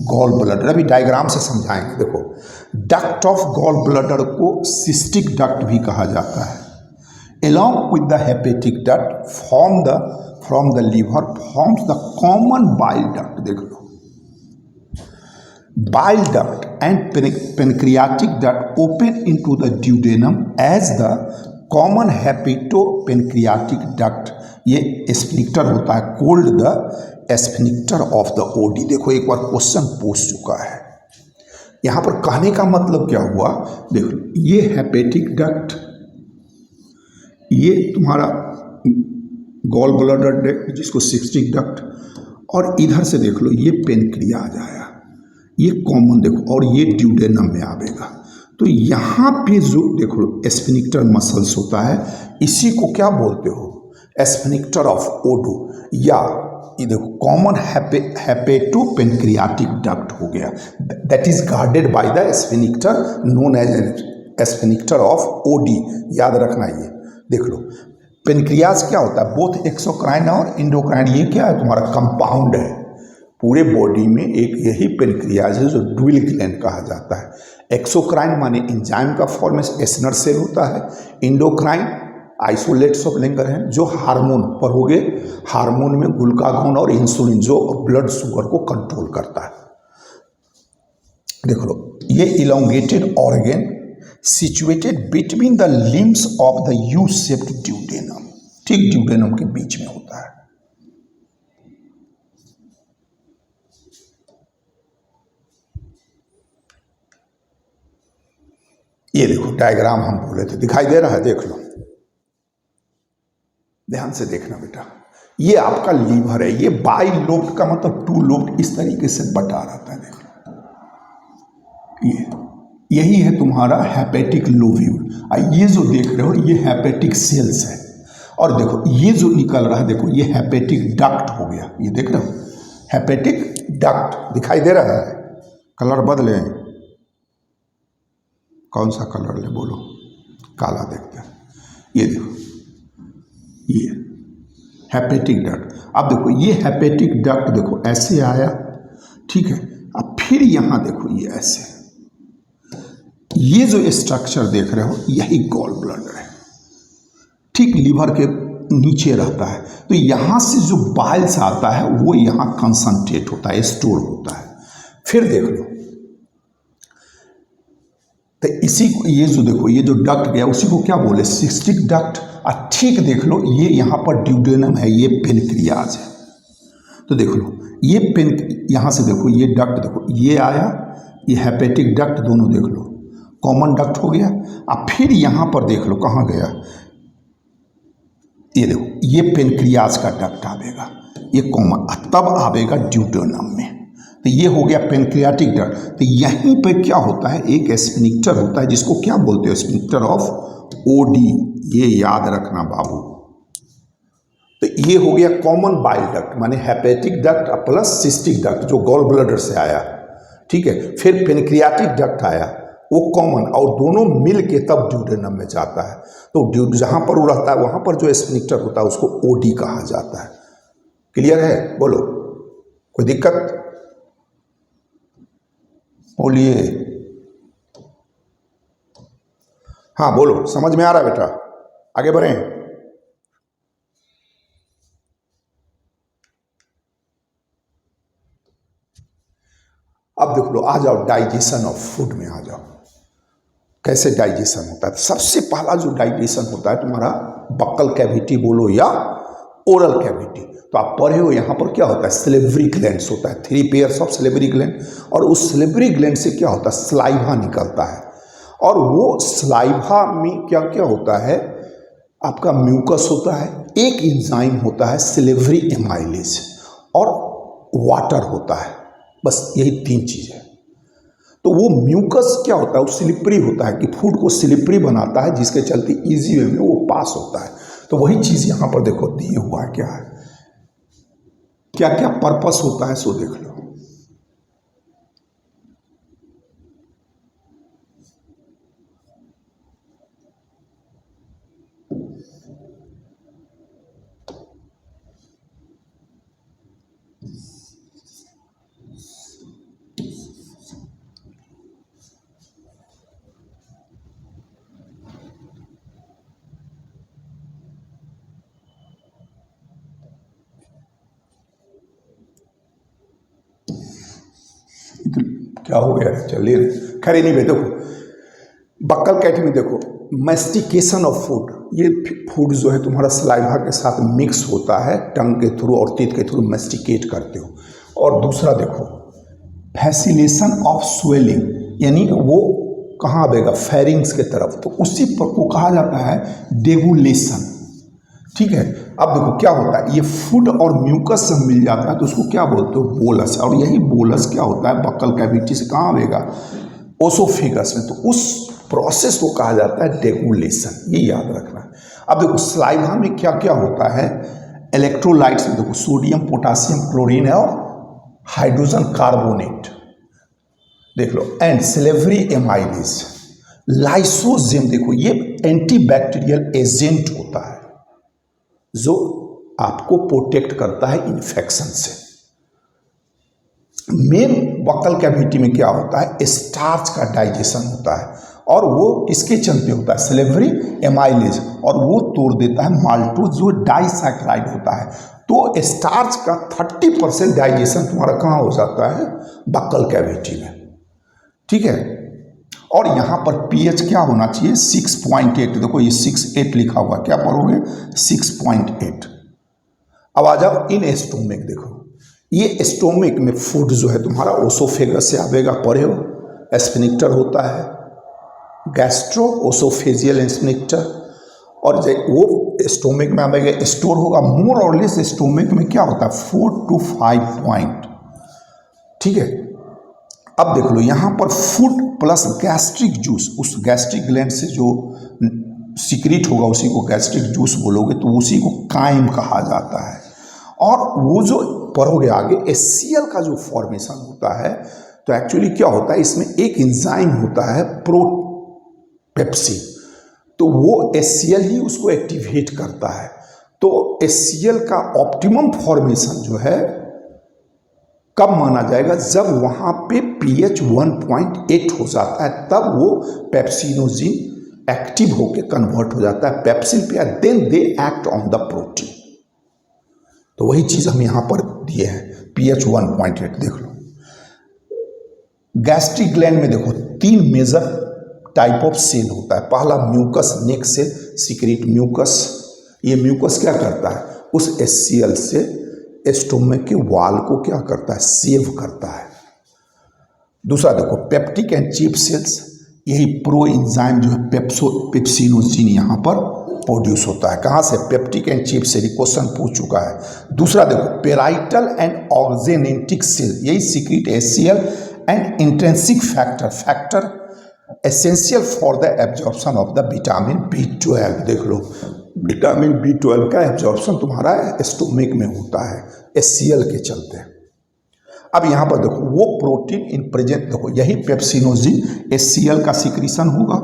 gall bladder. अभी डायग्राम से समझाएंगे। देखो डक्ट ऑफ गॉल ब्लडर को cystic duct भी कहा जाता है। along with the hepatic duct from the liver forms the common bile duct। देख लो bile duct and pancreatic duct open into the duodenum as the common hepatopancreatic duct। ये sphincter होता है, called the sphincter of the Oddi. देखो एक बार question पूछ चुका है, यहाँ पर कहने का मतलब क्या हुआ, देख लो ये हेपेटिक डक्ट, ये तुम्हारा गॉल ब्लडर डक्ट जिसको सिस्टिक डक्ट, और इधर से देख लो ये पेनक्रियाज आया, ये कॉमन देखो, और ये ड्यूडेनम में आवेगा। तो यहाँ पे जो देखो स्फिंक्टर मसल्स होता है, इसी को क्या बोलते हो, स्फिंक्टर ऑफ ओडो, या ये देखो कॉमन हेपेटोपेनक्रियाटिक डक्ट हो गया, that is guarded by the sphincter known as sphincter of Oddi. याद रखना ये देख लो। पेनक्रियाज क्या होता है, बोथ एक्सोक्राइन और इंडोक्राइन, ये क्या है तुम्हारा कंपाउंड है। पूरे बॉडी में एक यही पेनक्रियाज है जो ड्यूल ग्लैंड कहा जाता है। एक्सोक्राइन माने एंजाइम का फॉर्मेशन, एसिनर सेल होता है। इंडोक्राइन आइसोलेट्स ऑफ लिंगर हैं जो हार्मोन पर हो गए, हार्मोन में ग्लूकागोन और इंसुलिन जो ब्लड शुगर को कंट्रोल करता है। देख लो ये elongated organ situated between the limbs of the U shaped duodenum, ठीक ड्यूडेनम के बीच में होता है। ये देखो डायग्राम हम बोले थे, दिखाई दे रहा है, देख लो ध्यान से देखना बेटा। ये आपका लीवर है, ये बाई लोब्ड का मतलब टू लोब्ड इस तरीके से बटा रहता है। देख लो यही है तुम्हारा हेपेटिक लोब्यूल। ये जो देख रहे हो ये हेपेटिक सेल्स है, और देखो ये जो निकल रहा है, देखो ये हेपेटिक डक्ट हो गया। ये देख रहे हो हेपेटिक डक्ट दिखाई दे रहा है। कलर बदले, कौन सा कलर ले बोलो, काला देखते हैं। ये देखो ये हेपेटिक डक्ट। अब देखो ये हेपेटिक डक्ट देखो ऐसे आया, ठीक है। अब फिर यहाँ देखो ये ऐसे, ये जो स्ट्रक्चर देख रहे हो यही गॉल ब्लडर है, ठीक लीवर के नीचे रहता है। तो यहाँ से जो बाइल्स आता है वो यहाँ कंसंट्रेट होता है, स्टोर होता है। फिर देख लो तो इसी को, ये जो देखो ये जो डक्ट गया उसी को क्या बोले, सिस्टिक डक्ट। और ठीक देख लो ये यहाँ पर ड्यूडेनम है, ये पेनक्रियाज है। तो देख लो ये यहाँ से देखो ये डक्ट देखो ये आया, ये हेपेटिक डक्ट दोनों देख लो कॉमन डक्ट हो गया। अब फिर यहाँ पर देख लो कहाँ गया, ये देखो ये पेनक्रियाज का डक्ट आवेगा, ये कॉमन, तब आवेगा ड्यूडेनम में। तो ये हो गया पेनक्रियाटिक डक्ट। तो यहीं पे क्या होता है, एक स्फिंक्टर होता है जिसको क्या बोलते हो, स्फिंक्टर ऑफ ओडी। ये याद रखना बाबू। तो ये हो गया कॉमन बाइल डक्ट माने hepatic duct plus cystic duct जो गॉल ब्लडर से आया, ठीक है। फिर पेनक्रियाटिक डक्ट आया वो कॉमन, और दोनों मिल के तब ड्यूडेनम में जाता है। तो जहाँ पर वो रहता है वहाँ पर जो स्फिंक्टर होता है उसको ओडी कहा जाता है। क्लियर है, बोलो कोई दिक्कत बोलिए। हाँ बोलो, समझ में आ रहा है बेटा, आगे बढ़ें। अब देख लो, आ जाओ डाइजेशन ऑफ फूड में आ जाओ। कैसे डाइजेशन होता है, सबसे पहला जो डाइजेशन होता है तुम्हारा बक्कल कैविटी बोलो या ओरल कैविटी। तो आप पढ़े हो यहाँ पर क्या होता है, सिलेवरी ग्लैंड्स होता है, 3 पेयर्स ऑफ सिलेवरी ग्लैंड, और उस सिलेवरी ग्लैंड से क्या होता है, सलाइवा निकलता है, और वो सलाइवा में क्या क्या होता है, आपका म्यूकस होता है, एक एंजाइम होता है सिलेवरी एमाइलेज, और वाटर होता है, बस यही 3 चीज़ें। तो वो म्यूकस क्या होता है, वो स्लिपरी होता है कि फूड को स्लिपरी बनाता है, जिसके चलते इजी वे में वो पास होता है। तो वही चीज़ यहाँ पर देखो दिए हुआ है, क्या है, क्या क्या पर्पस होता है, सो देख लो। क्या हो गया, चलिए खैर नहीं भाई, देखो बक्कल कैट में देखो मैस्टिकेशन ऑफ फूड, ये फूड जो है तुम्हारा सलाइवा के साथ मिक्स होता है, टंग के थ्रू और टीथ के थ्रू मैस्टिकेट करते हो। और दूसरा देखो फैसिलेशन ऑफ स्वेलिंग, यानी वो कहाँ आएगा, फेरिंग्स के तरफ, तो उसी पर को कहा जाता है डेगुलेशन। ठीक है, अब देखो क्या होता है, ये फूड और म्यूकस सब मिल जाता है तो उसको क्या बोलते हो, बोलस, और यही बोलस क्या होता है, बक्कल कैविटी से कहाँ आएगा, ओसोफेगस में, तो उस प्रोसेस को कहा जाता है डेगुलेशन, ये याद रखना है। अब देखो सलाइवा में क्या क्या होता है, इलेक्ट्रोलाइट्स में देखो सोडियम पोटासियम क्लोरीन है और हाइड्रोजन कार्बोनेट, देख लो, एंड सिलेवरी एमाइलेज, लाइसोजेम, देखो ये एंटीबैक्टीरियल एजेंट होता है जो आपको प्रोटेक्ट करता है इन्फेक्शन से। मेन बक्कल कैविटी में क्या होता है, स्टार्च का डाइजेशन होता है, और वो किसके चलते होता है, सिलेवरी एमाइलेज, और वो तोड़ देता है माल्टोज जो डाइसैकेराइड होता है। तो स्टार्च का 30% डाइजेशन तुम्हारा कहाँ हो जाता है, बक्कल कैविटी में। ठीक है, और यहाँ पर पीएच क्या होना चाहिए, 6.8, देखो ये 6.8 लिखा हुआ, क्या पढ़ोगे 6.8। अब आ जाओ इन स्टोमिक, देखो ये स्टोमिक में फूड जो है तुम्हारा ओसोफेगस से आवेगा, पढ़े हो, स्फिंक्टर होता है, गैस्ट्रो ओसोफेजियल स्फिंक्टर, और वो स्टोमिक में आवेगा, स्टोर होगा मोर और लेस, स्टोमिक में क्या होता है 4 to 5 पॉइंट। ठीक है, अब देख लो यहाँ पर फूड प्लस गैस्ट्रिक जूस, उस गैस्ट्रिक ग्लैंड से जो सीक्रेट होगा उसी को गैस्ट्रिक जूस बोलोगे, तो उसी को काइम कहा जाता है। और वो जो पढ़ोगे आगे HCl का जो फॉर्मेशन होता है, तो एक्चुअली क्या होता है, इसमें एक एंजाइम होता है प्रोपेप्सिन, तो वो HCl ही उसको एक्टिवेट करता है। तो HCl का ऑप्टिमम फॉर्मेशन जो है कब माना जाएगा, जब वहाँ पे pH 1.8 हो जाता है, तब वो पेप्सिनोजिन एक्टिव होकर कन्वर्ट हो जाता है पेप्सिन पे, then they act on the protein. तो वही चीज़ हम यहाँ पर दिए हैं, pH 1.8 देख लो। गैस्ट्रिक ग्लैंड में देखो 3 मेजर टाइप ऑफ सेल होता है, पहला म्यूकस नेक सेल, सीक्रेट म्यूकस, ये म्यूकस क्या करता है, उस HCl से स्टोमक के वाल को क्या करता है, सेव करता है। दूसरा देखो पेप्टिक एंड चीफ सेल्स, यही प्रो एंजाइम जो है पेप्सिनोजिन यहाँ पर प्रोड्यूस होता है, कहाँ से, peptic and chief cell, question पूछ चुका है। दूसरा देखो पेराइटल एंड ऑक्जेनेटिक सेल, यही secrete HCl and intrinsic factor essential for the absorption of the vitamin B12, देख लो विटामिन B12 का एब्जॉर्प्शन तुम्हारा स्टोमिक में होता है HCl के चलते। अब यहाँ पर देखो वो प्रोटीन इन प्रेजेंट, देखो यही पेप्सिनोजिन HCl का सिक्रीशन होगा,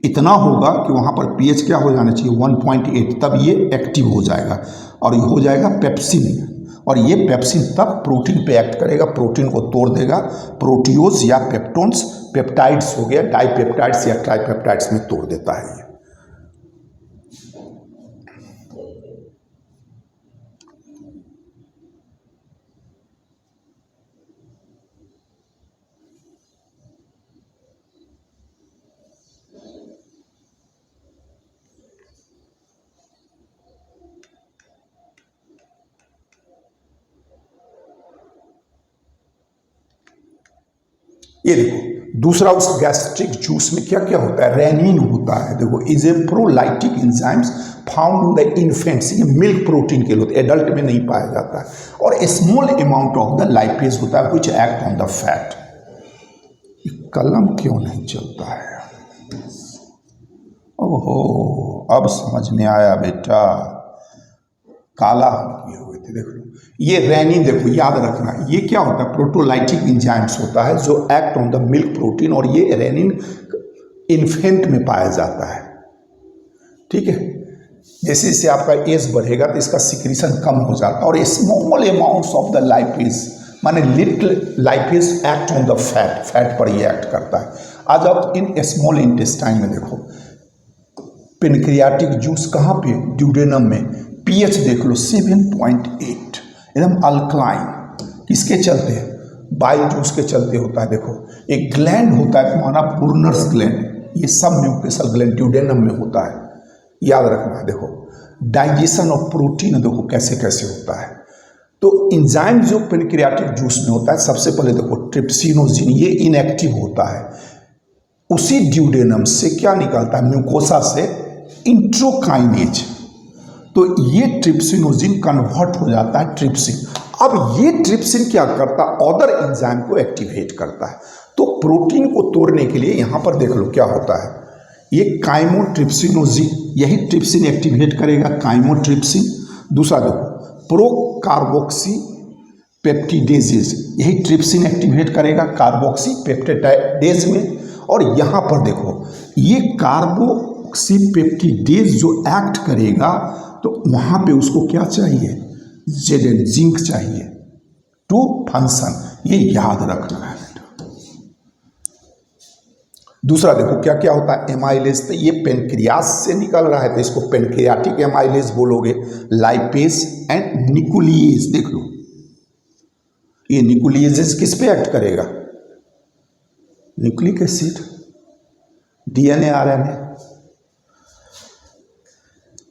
इतना होगा कि वहाँ पर pH क्या हो जाना चाहिए 1.8, तब ये एक्टिव हो जाएगा और ये हो जाएगा पेप्सिन, और ये पेप्सिन तब प्रोटीन पे एक्ट करेगा, प्रोटीन को तोड़ देगा, प्रोटियोज या पेप्टोन्स, पेप्टाइड्स हो गया, डाइपेप्टाइड्स या ट्राइपेप्टाइड्स में तोड़ देता है ये। ये देखो दूसरा उस गैस्ट्रिक जूस में क्या क्या होता है, रेनिन होता है। देखो is a proteolytic enzymes found in the infants, ये मिल्क प्रोटीन के लिए एडल्ट में नहीं पाया जाता है। और small amount of the lipase होता है which act on the fat. कलम क्यों नहीं चलता है? ओहो अब समझ में आया बेटा, काला हम किए हुए थे। देख लो ये रेनिन, देखो याद रखना ये क्या होता है, प्रोटोलाइटिक एंजाइम्स होता है जो act on the milk protein, और ये रेनिन इन्फेंट में पाया जाता है। ठीक है, जैसे जैसे आपका एज बढ़ेगा तो इसका सिक्रीशन कम हो जाता है। और small amounts of the lipase, माने little lipase act on the fat, fat पर ये एक्ट करता है। आज आप इन स्मॉल इंटेस्टाइन में देखो पेनक्रियाटिक जूस कहाँ पे, ड्यूडेनम में, पीएच देख लो 7.8, एकदम अल्कलाइन। किसके चलते? बाइल जूस के चलते होता है। देखो एक ग्लैंड होता है तुम्हारा पुर्नर्स ग्लैंड, ये सब म्यूकोसल ग्लैंड ड्यूडेनम में होता है, याद रखना है। देखो डाइजेशन ऑफ प्रोटीन देखो कैसे कैसे होता है। तो एंजाइम जो पेनक्रियाटिक जूस में होता है, सबसे पहले देखो ट्रिप्सिनोजिन, ये इनएक्टिव होता है। उसी ड्यूडेनम से क्या निकलता है, म्यूकोसा से इंट्रोकाइनेज, तो ये ट्रिप्सिनोजिन कन्वर्ट हो जाता है ट्रिप्सिन। अब ये ट्रिप्सिन क्या करता है, अदर एंजाइम को एक्टिवेट करता है। तो प्रोटीन को तोड़ने के लिए यहाँ पर देख लो क्या होता है, ये काइमोट्रिप्सिनोजिन, यही ट्रिप्सिन एक्टिवेट करेगा, काइमोट्रिप्सिन। दूसरा देखो प्रोकार्बोक्सी पेप्टिडेजेज, यही ट्रिप्सिन एक्टिवेट करेगा कार्बोक्सी पेप्टिडेज में। और यहाँ पर देखो ये कार्बोक्सीपेप्टिडेज जो एक्ट करेगा तो वहाँ पे उसको क्या चाहिए, जेड जिंक चाहिए टू फंक्शन, ये याद रखना है बेटा। दूसरा देखो क्या क्या होता है, एमाइलेज, तो ये पेनक्रियास से निकल रहा है तो इसको पेनक्रियाटिक एमाइलेज बोलोगे। लाइपेज एंड निकुलिएज, देख लो ये निकुलिएज किस पे एक्ट करेगा, न्यूक्लिक एसिड, डीएनए आरएनए।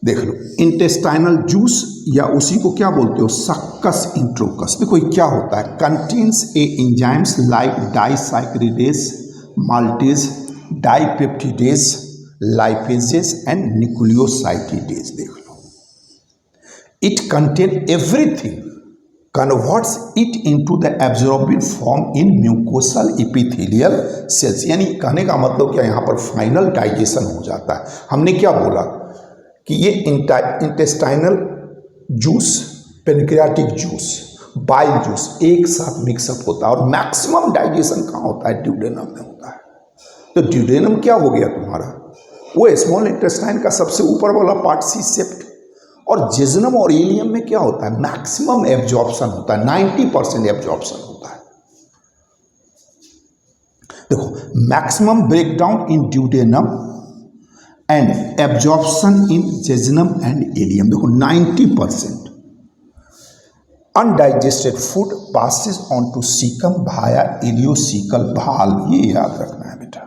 देख लो इंटेस्टाइनल जूस या उसी को क्या बोलते हो, सक्कस इंट्रोकस। देखो ये क्या होता है, contains a enzymes like disaccharidase, maltase, dipeptidase, lipases and nucleosidase. देख लो it contain everything, converts it into the absorbing form in mucosal epithelial cells. यानी कहने का मतलब क्या, यहाँ पर फाइनल डाइजेशन हो जाता है। हमने क्या बोला कि ये intestinal juice, pancreatic juice, bile juice एक साथ मिक्सअप होता है। और मैक्सिमम डाइजेशन कहाँ होता है, ड्यूडेनम में होता है। तो ड्यूडेनम क्या हो गया तुम्हारा, वो स्मॉल इंटेस्टाइन का सबसे ऊपर वाला पार्ट, सी सेप्ट। और जेजुनम और इलियम में क्या होता है, मैक्सिमम एब्जॉर्प्शन होता है, 90% एब्जॉर्प्शन होता है। देखो maximum breakdown in duodenum and absorption in jejunum and ileum. देखो 90%। Undigested food passes on to caecum via ileocaecal valve, ये याद रखना है बेटा,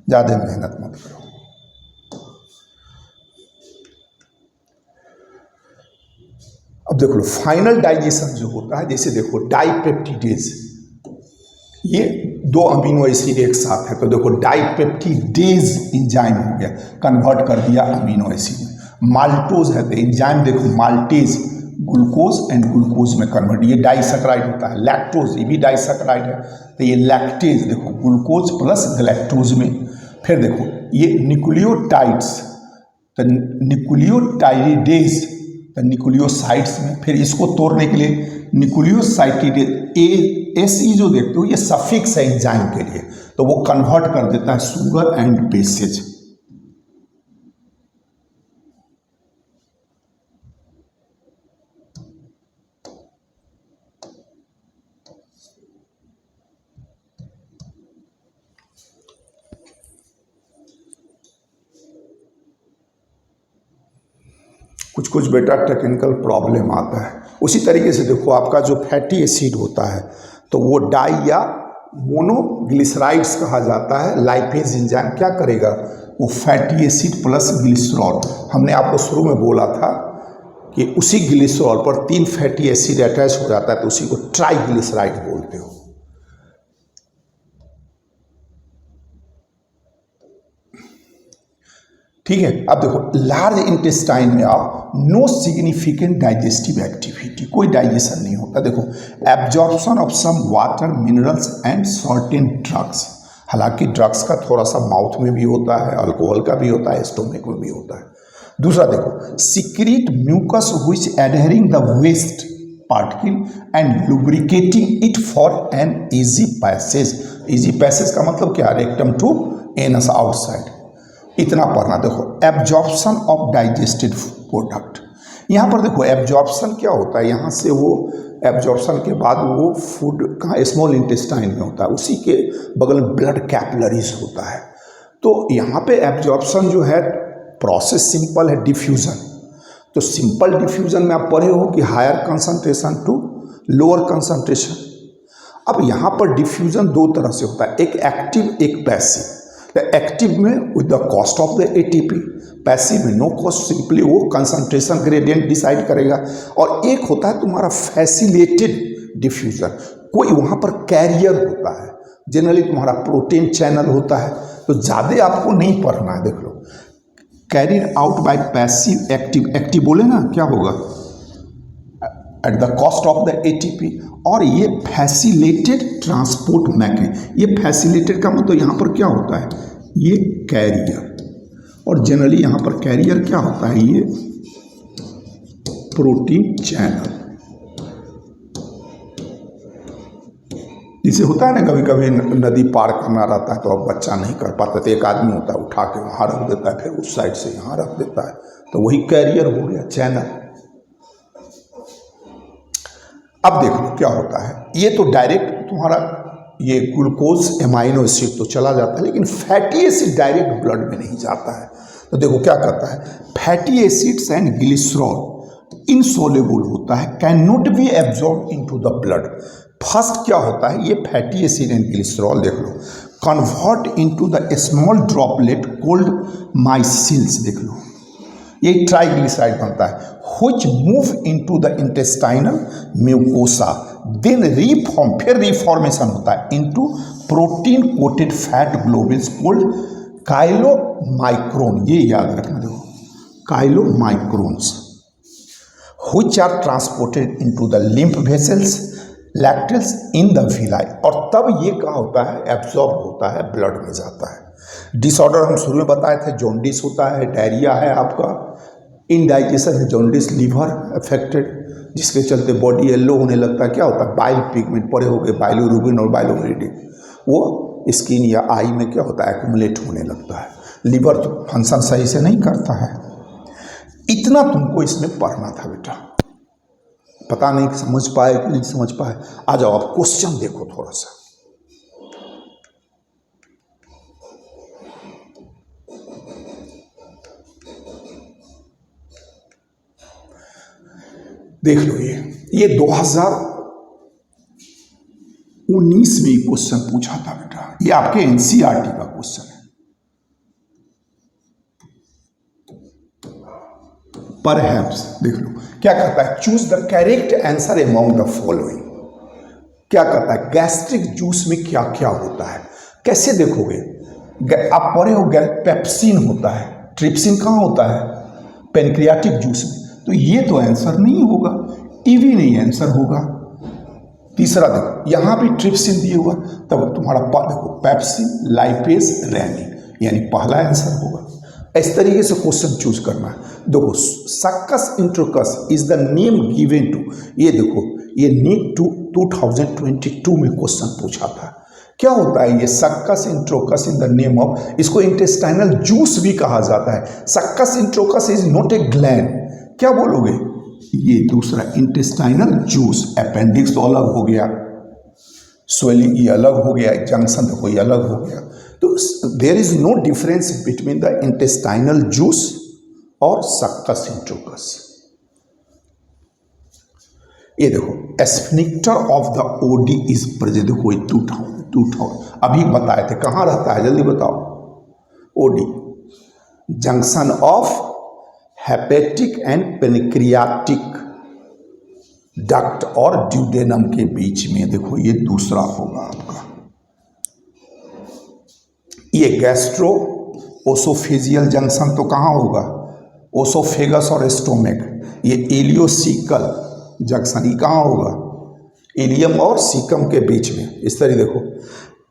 ज्यादा मेहनत मत करो। अब देखो लो फाइनल डाइजेशन जो होता है, जैसे देखो डाइपेप्टिडेज, ये दो अमीनो एसिड एक साथ है तो देखो डाइपेप्टिडेज एंजाइम हो गया, कन्वर्ट कर दिया अमीनो एसिड में। माल्टोज है तो एंजाइम देखो माल्टेज, ग्लूकोज एंड ग्लूकोज में कन्वर्ट, ये डाइसैकेराइड होता है। लैक्टोज, ये भी डाइसैकेराइड है तो ये लैक्टेज, देखो ग्लूकोज प्लस गैलेक्टोज में। फिर देखो ये न्यूक्लियोटाइड्स, तो न्यूक्लियोटाइडेज तो न्यूक्लियोसाइड्स में। फिर इसको तोड़ने के लिए न्यूक्लियोसाइटिडेज, एसी जो देखते हो ये सफिक्स है एंजाइम के लिए, तो वो कन्वर्ट कर देता है शुगर एंड बेसेज। कुछ कुछ बेटा टेक्निकल प्रॉब्लम आता है। उसी तरीके से देखो आपका जो फैटी एसिड होता है तो वो डाई या मोनोग्लिसराइड्स कहा जाता है। लाइपेज एंजाइम क्या करेगा, वो फैटी एसिड प्लस ग्लिसरॉल, हमने आपको शुरू में बोला था कि उसी ग्लिसरॉल पर 3 फैटी एसिड अटैच हो जाता है तो उसी को ट्राइग्लिसराइड बोलते हो। ठीक है। अब देखो लार्ज इंटेस्टाइन में आओ, नो सिग्निफिकेंट डाइजेस्टिव एक्टिविटी, कोई डाइजेशन नहीं होता। देखो absorption of some water, minerals and certain drugs, हालांकि ड्रग्स का थोड़ा सा माउथ में भी होता है, अल्कोहल का भी होता है, स्टोमक में भी होता है। दूसरा देखो secrete mucus which adhering the waste particle and lubricating it for an easy passage. Easy passage का मतलब क्या, रेक्टम टू एनस आउटसाइड। इतना पढ़ना। देखो एब्जॉर्प्शन ऑफ डाइजेस्टेड प्रोडक्ट, यहाँ पर देखो एब्जॉर्प्शन क्या होता है, यहाँ से वो एब्जॉर्प्शन के बाद वो फूड कहाँ स्मॉल इंटेस्टाइन में होता है, उसी के बगल में ब्लड कैपिलरीज होता है। तो यहाँ पे एब्जॉर्प्शन जो है प्रोसेस सिंपल है, डिफ्यूज़न। तो सिंपल डिफ्यूज़न में आप पढ़े हो कि higher concentration to lower concentration. अब यहाँ पर डिफ्यूज़न दो तरह से होता है, एक एक्टिव एक पैसिव। एक्टिव में with the cost of the ATP, passive में नो कॉस्ट, सिंपली वो कंसंट्रेशन ग्रेडियंट डिसाइड करेगा। और एक होता है तुम्हारा फैसिलिटेड डिफ्यूजन, कोई वहाँ पर कैरियर होता है, जनरली तुम्हारा प्रोटीन चैनल होता है। तो ज़्यादा आपको नहीं पढ़ना है, देख लो carried out by passive active, active बोले ना क्या होगा, at the cost of the ATP. और ये फैसिलिटेड ट्रांसपोर्ट मैकेनिज्म, ये फैसिलिटेड का मतलब यहाँ पर क्या होता है, ये कैरियर। और जनरली यहाँ पर कैरियर क्या होता है, ये प्रोटीन चैनल। जिसे होता है ना कभी कभी नदी पार करना रहता है तो अब बच्चा नहीं कर पाता, तो एक आदमी होता है उठा के वहाँ रख देता है, फिर उस साइड से यहाँ रख देता है, तो वही कैरियर हो गया, चैनल। अब देख लो क्या होता है, ये तो डायरेक्ट तुम्हारा ये ग्लूकोज एमाइनो एसिड तो चला जाता है, लेकिन फैटी एसिड डायरेक्ट ब्लड में नहीं जाता है। तो देखो क्या करता है, fatty acids and glycerol insoluble होता है, can not be absorb into the blood. First क्या होता है, ये फैटी एसिड एंड ग्लिसरॉल देख लो, convert into the small droplet called micelles, देख लो ये ट्राइग्लिसराइड बनता है, which move into the intestinal mucosa, then reform, फिर रिफॉर्मेशन होता है into protein coated fat globules called chylomicron, ये याद रखना, देखो chylomicrons, which are transported into the lymph vessels, lacteals in the villi, और तब ये क्या होता है, एब्जॉर्ब होता है, ब्लड में जाता है। डिसऑर्डर हम शुरू में बताए थे, जॉन्डिस होता है, डायरिया है आपका, इनडाइजेशन है जॉन्डिस, लीवर अफेक्टेड, जिसके चलते बॉडी येलो होने लगता है। क्या होता है, बाइल पिगमेंट पड़े हो गए, बाइलोरुबिन और बाइलोमेरिडिन, वो स्किन या आई में क्या होता है, एक्यूमुलेट होने लगता है। लिवर तो फंक्शन सही से नहीं करता है। इतना तुमको इसमें पढ़ना था बेटा, पता नहीं समझ पाए कि नहीं समझ पाए। आ जाओ आप क्वेश्चन देखो थोड़ा सा, देख लो ये 2019 में क्वेश्चन पूछा था बेटा, ये आपके एनसीईआरटी का क्वेश्चन है। परहैप्स देख लो क्या कहता है, choose the correct answer among the following. क्या कहता है, गैस्ट्रिक जूस में क्या क्या होता है, कैसे देखोगे, आप पढ़े हो पेप्सिन होता है, ट्रिप्सिन कहाँ होता है, पेनक्रियाटिक जूस में, तो ये तो आंसर नहीं होगा, टीवी नहीं आंसर होगा। तीसरा देखो यहाँ भी ट्रिप्सिन दिए हुआ, तब तुम्हारा देखो पेप्सिन, लाइपेज, रेनिन, यानी पहला आंसर होगा। इस तरीके से क्वेश्चन चूज करना है। देखो succus entericus is the name given to, ये देखो ये नीट 2022 में क्वेश्चन पूछा था। क्या होता है ये succus entericus in the name of, इसको इंटेस्टाइनल जूस भी कहा जाता है। Succus entericus is not a gland, क्या बोलोगे, ये दूसरा इंटेस्टाइनल जूस। अपेंडिक्स तो अलग हो गया, स्वेलिंग ये अलग हो गया, जंक्शन तो कोई अलग हो गया। तो there is no difference between the intestinal juice और सक्कस इंट्रोकस। ये देखो sphincter of the Oddi is present, देखो 2000 अभी बताए थे, कहाँ रहता है जल्दी बताओ, Oddi junction of hepatic and pancreatic duct और ड्यूडेनम के बीच में। देखो ये दूसरा होगा आपका, ये गैस्ट्रो ओसोफेजियल जंक्शन तो कहाँ होगा, ओसोफेगस और स्टोमेक। ये इलियोसिकल जंक्शन ये कहाँ होगा, इलियम और सीकम के बीच में। इस तरह देखो,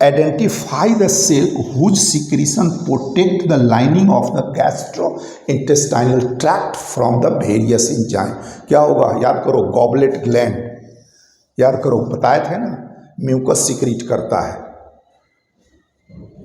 identify the cell whose secretion protect the lining of the gastrointestinal tract from the various enzyme. क्या होगा, याद करो, गॉबलेट ग्लैंड, याद करो, बताए थे ना, म्यूकस सिक्रीट करता है।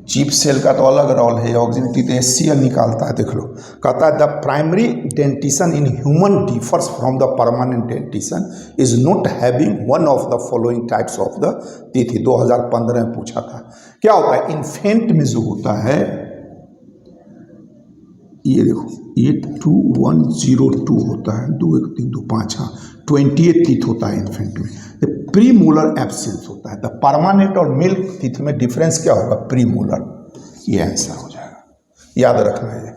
चीफ सेल का तो अलग रोल है, ऑक्सीजन HCl निकालता है। देख लो, कहता है the primary dentition in human differs from the permanent dentition is not having one of the following types of the teeth. 2015 में पूछा था। क्या होता है, इन्फेंट में जो होता है, ये देखो 82102 होता है, 2 1 3 2 5, हाँ 28 टीथ होता है इन्फेंट में। प्री मोलर एब्सेंस होता है। द परमानेंट और मिल्क टीथ में डिफरेंस क्या होगा, प्री मोलर। ये आंसर हो जाएगा, याद रखना है।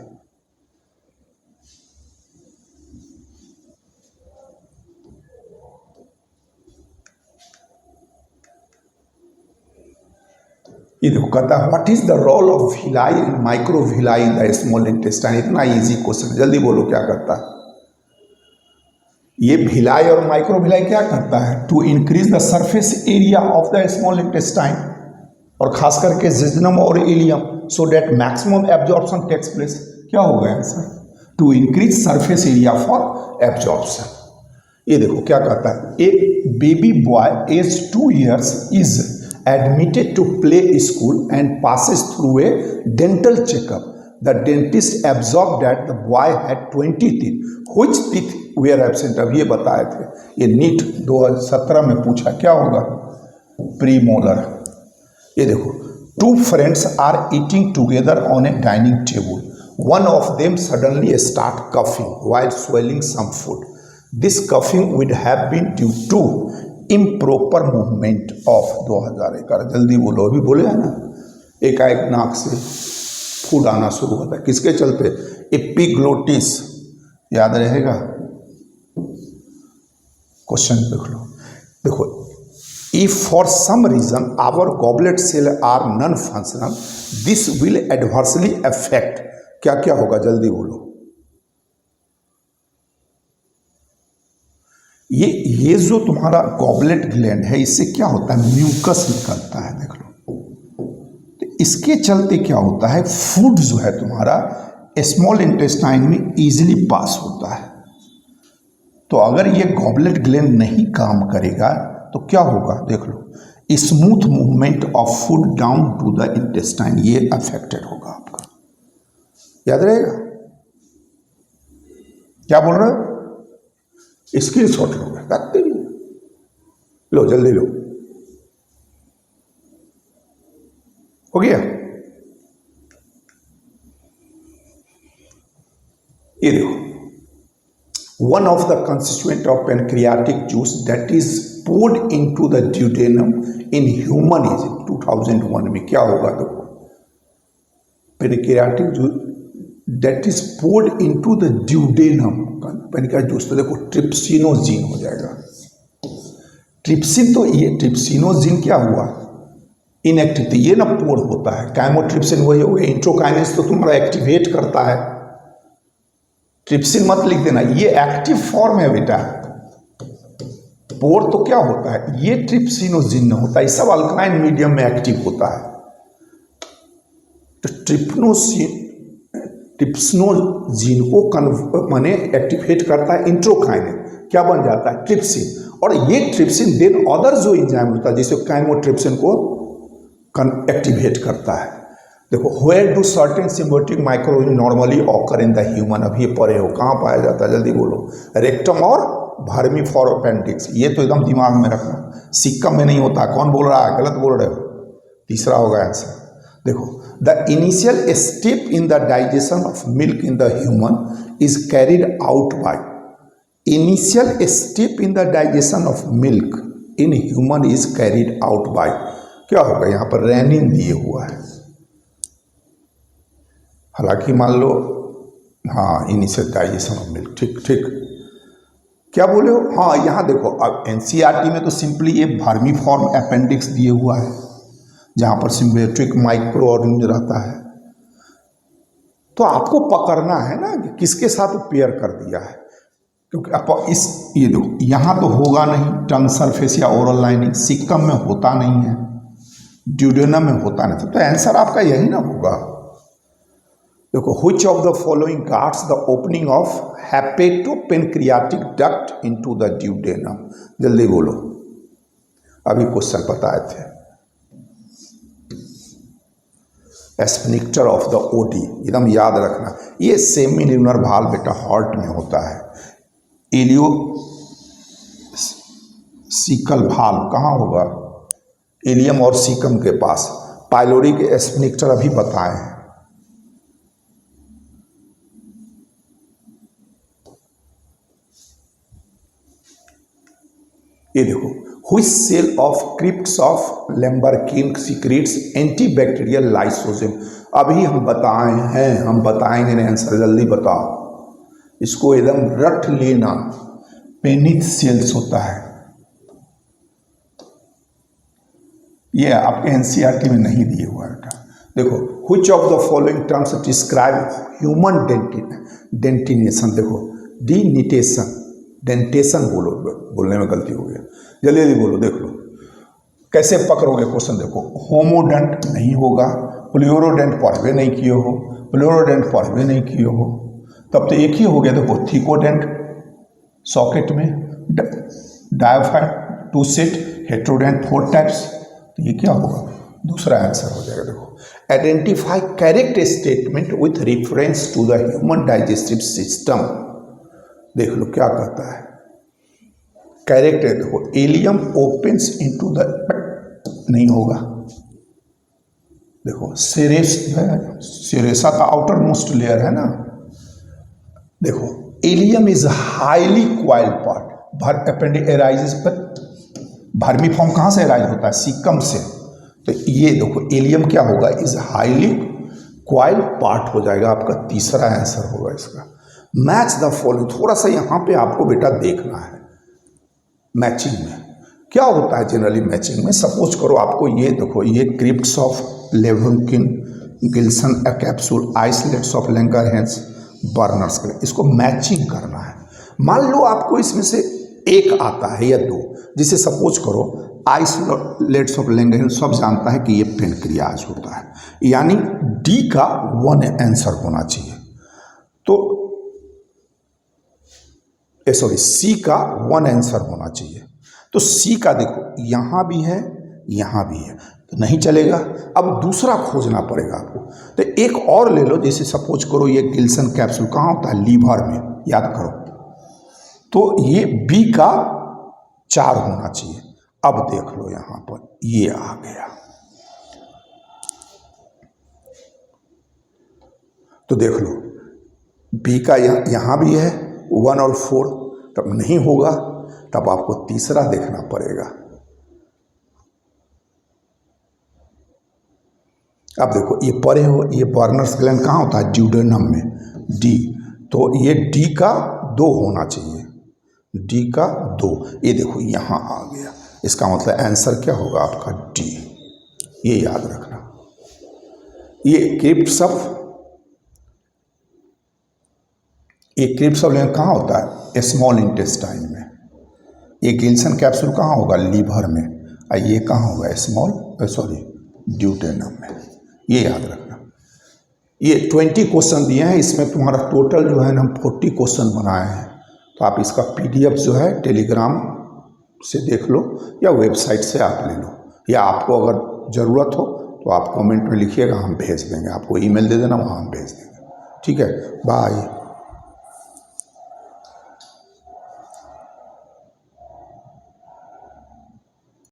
ये देखो, कहता है what is the role of villi and microvilli in the small intestine. इतना इजी क्वेश्चन है, जल्दी बोलो क्या करता है ये भिलाई और माइक्रोविलाई। क्या करता है, to increase the surface area of the small intestine, और खास करके जिजनम और ileum, so that maximum absorption takes place. क्या होगा answer, to increase surface area for absorption. ये देखो क्या कहता है, a baby boy aged 2 years is admitted to play school and passes through a dental checkup. The dentist observed that the boy had 20 teeth. Which teeth were absent? अब ये बताए थे, ये नीट 2017 में पूछा। क्या होगा, प्रीमोलर। ये देखो, two friends are eating together on a dining table. One of them suddenly start coughing while swallowing some food. This coughing would have been due to improper movement of 2011। जल्दी बोलो, अभी बोले है ना, एकाएक नाक से फूड आना शुरू होता है, किसके चलते, एपिग्लोटिस। याद रहेगा, क्वेश्चन देख लो। देखो, if for some reason our goblet cell are non functional this will adversely affect. क्या क्या होगा, जल्दी बोलो। ये जो तुम्हारा गॉबलेट ग्लैंड है, इससे क्या होता है, म्यूकस निकलता है। देख लो, तो इसके चलते क्या होता है, फूड जो है तुम्हारा स्मॉल इंटेस्टाइन में इजीली पास होता है। तो अगर ये गॉबलेट ग्लैंड नहीं काम करेगा तो क्या होगा, देख लो, smooth movement of food down to the intestine, ये अफेक्टेड होगा आपका। याद रहेगा, क्या बोल रहे हो, स्क्रीनशॉट लो, रखते नहीं, लो जल्दी लो, हो गया। ये देखो, one of the constituent of pancreatic juice that is poured into the duodenum in human is 2001 में। क्या होगा, देखो, pancreatic juice that is poured into the duodenum pancreatic juice, तो देखो ट्रिप्सिनोजीन हो जाएगा। ट्रिप्सिन, तो ये ट्रिप्सिनोजीन क्या हुआ, इनएक्टिव, तो ये ना पोर होता है। कैमोट्रिप्सिन वही हो गया। इंट्रोकाइनेस तो तुम्हारा एक्टिवेट करता है, ट्रिप्सिन मत लिख देना, ये एक्टिव फॉर्म है बेटा। पोर तो क्या होता है, ये ट्रिप्सिनोजीन होता है, ये सब अल्कलाइन मीडियम में एक्टिव होता है। तो ट्रिप्सिनोजीन को माने एक्टिवेट करता है इंट्रोकाइनेस, क्या बन जाता है, ट्रिप्सिन। और ये ट्रिप्सिन देन अदर जो एंजाइम होता है जिसे कैमोट्रिप्सिन को एक्टिवेट करता है। देखो, where do certain symbiotic microorganism normally occur in the human. अब ये पढ़े हो, कहाँ पाया जाता है, जल्दी बोलो। रेक्टम और वर्मीफोर अपेंडिक्स, ये तो एकदम दिमाग में रखना। सिक्कम में नहीं होता। कौन बोल रहा है, गलत बोल रहे हो, तीसरा होगा आंसर। देखो, the initial step in the digestion of milk in the human is carried out bye. Initial step in the digestion of milk in human is carried out bye, क्या होगा, यहाँ पर रेनिन दिए हुआ है। हालांकि मान लो, हाँ, इनिशियल डाइजेशन ऑफ मिल्क, ठीक ठीक, क्या बोले हो, हाँ, यहाँ देखो, अब एनसीईआरटी में तो सिंपली ये वर्मीफॉर्म अपेंडिक्स दिए हुआ है जहाँ पर सिम्बायोटिक माइक्रो ऑर्गेनिज्म रहता है। तो आपको पकड़ना है ना कि किसके साथ पेयर कर दिया है, क्योंकि आप इस ये दो यहाँ तो होगा नहीं, टंग सरफेस या ओरल लाइनिंग, सिक्कम में होता नहीं है, ड्यूडेनम में होता नहीं, तो आंसर आपका यही ना होगा। देखो, which of the following guards the opening of hepatopancreatic duct into the duodenum? जल्दी बोलो, अभी क्वेश्चन बताए थे। स्फिंक्टर ऑफ द ओडी, एकदम याद रखना, ये सेमी ल्यूनर वाल्व बेटा हार्ट में होता है। इलियो सीकल वाल्व कहाँ होगा? इलियम और सीकम के पास। पाइलोरिक स्फिंक्टर अभी बताए हैं। ये देखो, which cell of crypts of Lamberkin secretes antibacterial lysozyme? अभी हम बताए हैं, हम बताएंगे नहीं आंसर, जल्दी बताओ, इसको एकदम रट लेना। पेनिथ सेल्स होता है, ये आपके एनसीईआरटी में नहीं दिए हुआ है। देखो, which of the following terms describe human dentination? देखो, डिनिटेशन, डेंटेशन बोलने में गलती हो गया, जल्दी जल्दी बोलो, देख लो कैसे पकड़ोगे क्वेश्चन। देखो, होमोडेंट नहीं होगा, फ्लोरोडेंट पढ़वे नहीं किए हो, फ्लोरोडेंट पढ़वे नहीं किए हो, तब तो एक ही हो गया। देखो, थिकोडेंट सॉकेट में, diphyodont, two set, heterodont 4 types, तो ये क्या होगा? दूसरा आंसर हो जाएगा। देखो, identify correct statement with reference to the human digestive system. देख लो क्या कहता है, करेक्ट है। देखो, एलियम ओपन्स इनटू द, नहीं होगा। देखो, सेरेसा का आउटर मोस्ट लेयर है ना। देखो, allium is highly coil part, arises पर वर्मीफॉर्म कहाँ से एराइज होता है? सीकम से। तो ये देखो, एलियम क्या होगा? इज हाईली क्वाइल पार्ट हो जाएगा, आपका तीसरा आंसर होगा इसका। मैच द फॉलोइंग, थोड़ा सा यहाँ पे आपको बेटा देखना है। मैचिंग में क्या होता है? जनरली मैचिंग में सपोज करो आपको ये देखो, ये crypts of Lieberkuhn, Glisson capsule, islets of Langerhans, Brunner's, इसको मैचिंग करना है। मान लो आपको इसमें से एक आता है या दो, जिसे सपोज करो आइसोलेट्स ऑफ लैंगरहैंस सब जानता है कि ये पेनक्रियाज होता है, यानी डी का 1 आंसर होना चाहिए। तो सॉरी, सी का 1 आंसर होना चाहिए। तो सी का देखो, यहाँ भी है, यहाँ भी है, तो नहीं चलेगा। अब दूसरा खोजना पड़ेगा आपको। तो एक और ले लो, जैसे सपोज करो ये गिल्सन कैप्सूल कहाँ होता है? लीवर में, याद करो। तो ये बी का 4 होना चाहिए। अब देख लो यहाँ पर ये आ गया, तो देख लो बी का यहाँ भी है 1 और 4, तब नहीं होगा, तब आपको तीसरा देखना पड़ेगा। अब देखो, ये परे हो, ये बर्नर्स ग्लैंड कहाँ होता है? ड्यूडेनम में, डी, तो ये डी का 2 होना चाहिए, डी का 2। ये देखो यहाँ आ गया, इसका मतलब आंसर क्या होगा आपका? डी। ये याद रखना। ये क्रिप्ट्स ऑफ लैंगर कहाँ होता है? स्मॉल इंटेस्टाइन में। ये गिल्सन कैप्सूल कहाँ होगा? लीवर में। और ये कहाँ होगा? ड्यूडेनम में। ये याद रखना। ये 20 क्वेश्चन दिए हैं, इसमें तुम्हारा टोटल जो है ना 40 क्वेश्चन बनाए हैं। तो आप इसका PDF जो है टेलीग्राम से देख लो या वेबसाइट से आप ले लो, या आपको अगर ज़रूरत हो तो आप कमेंट में लिखिएगा, हम भेज देंगे। आपको ईमेल दे देना, वहाँ हम भेज देंगे। ठीक है, बाय।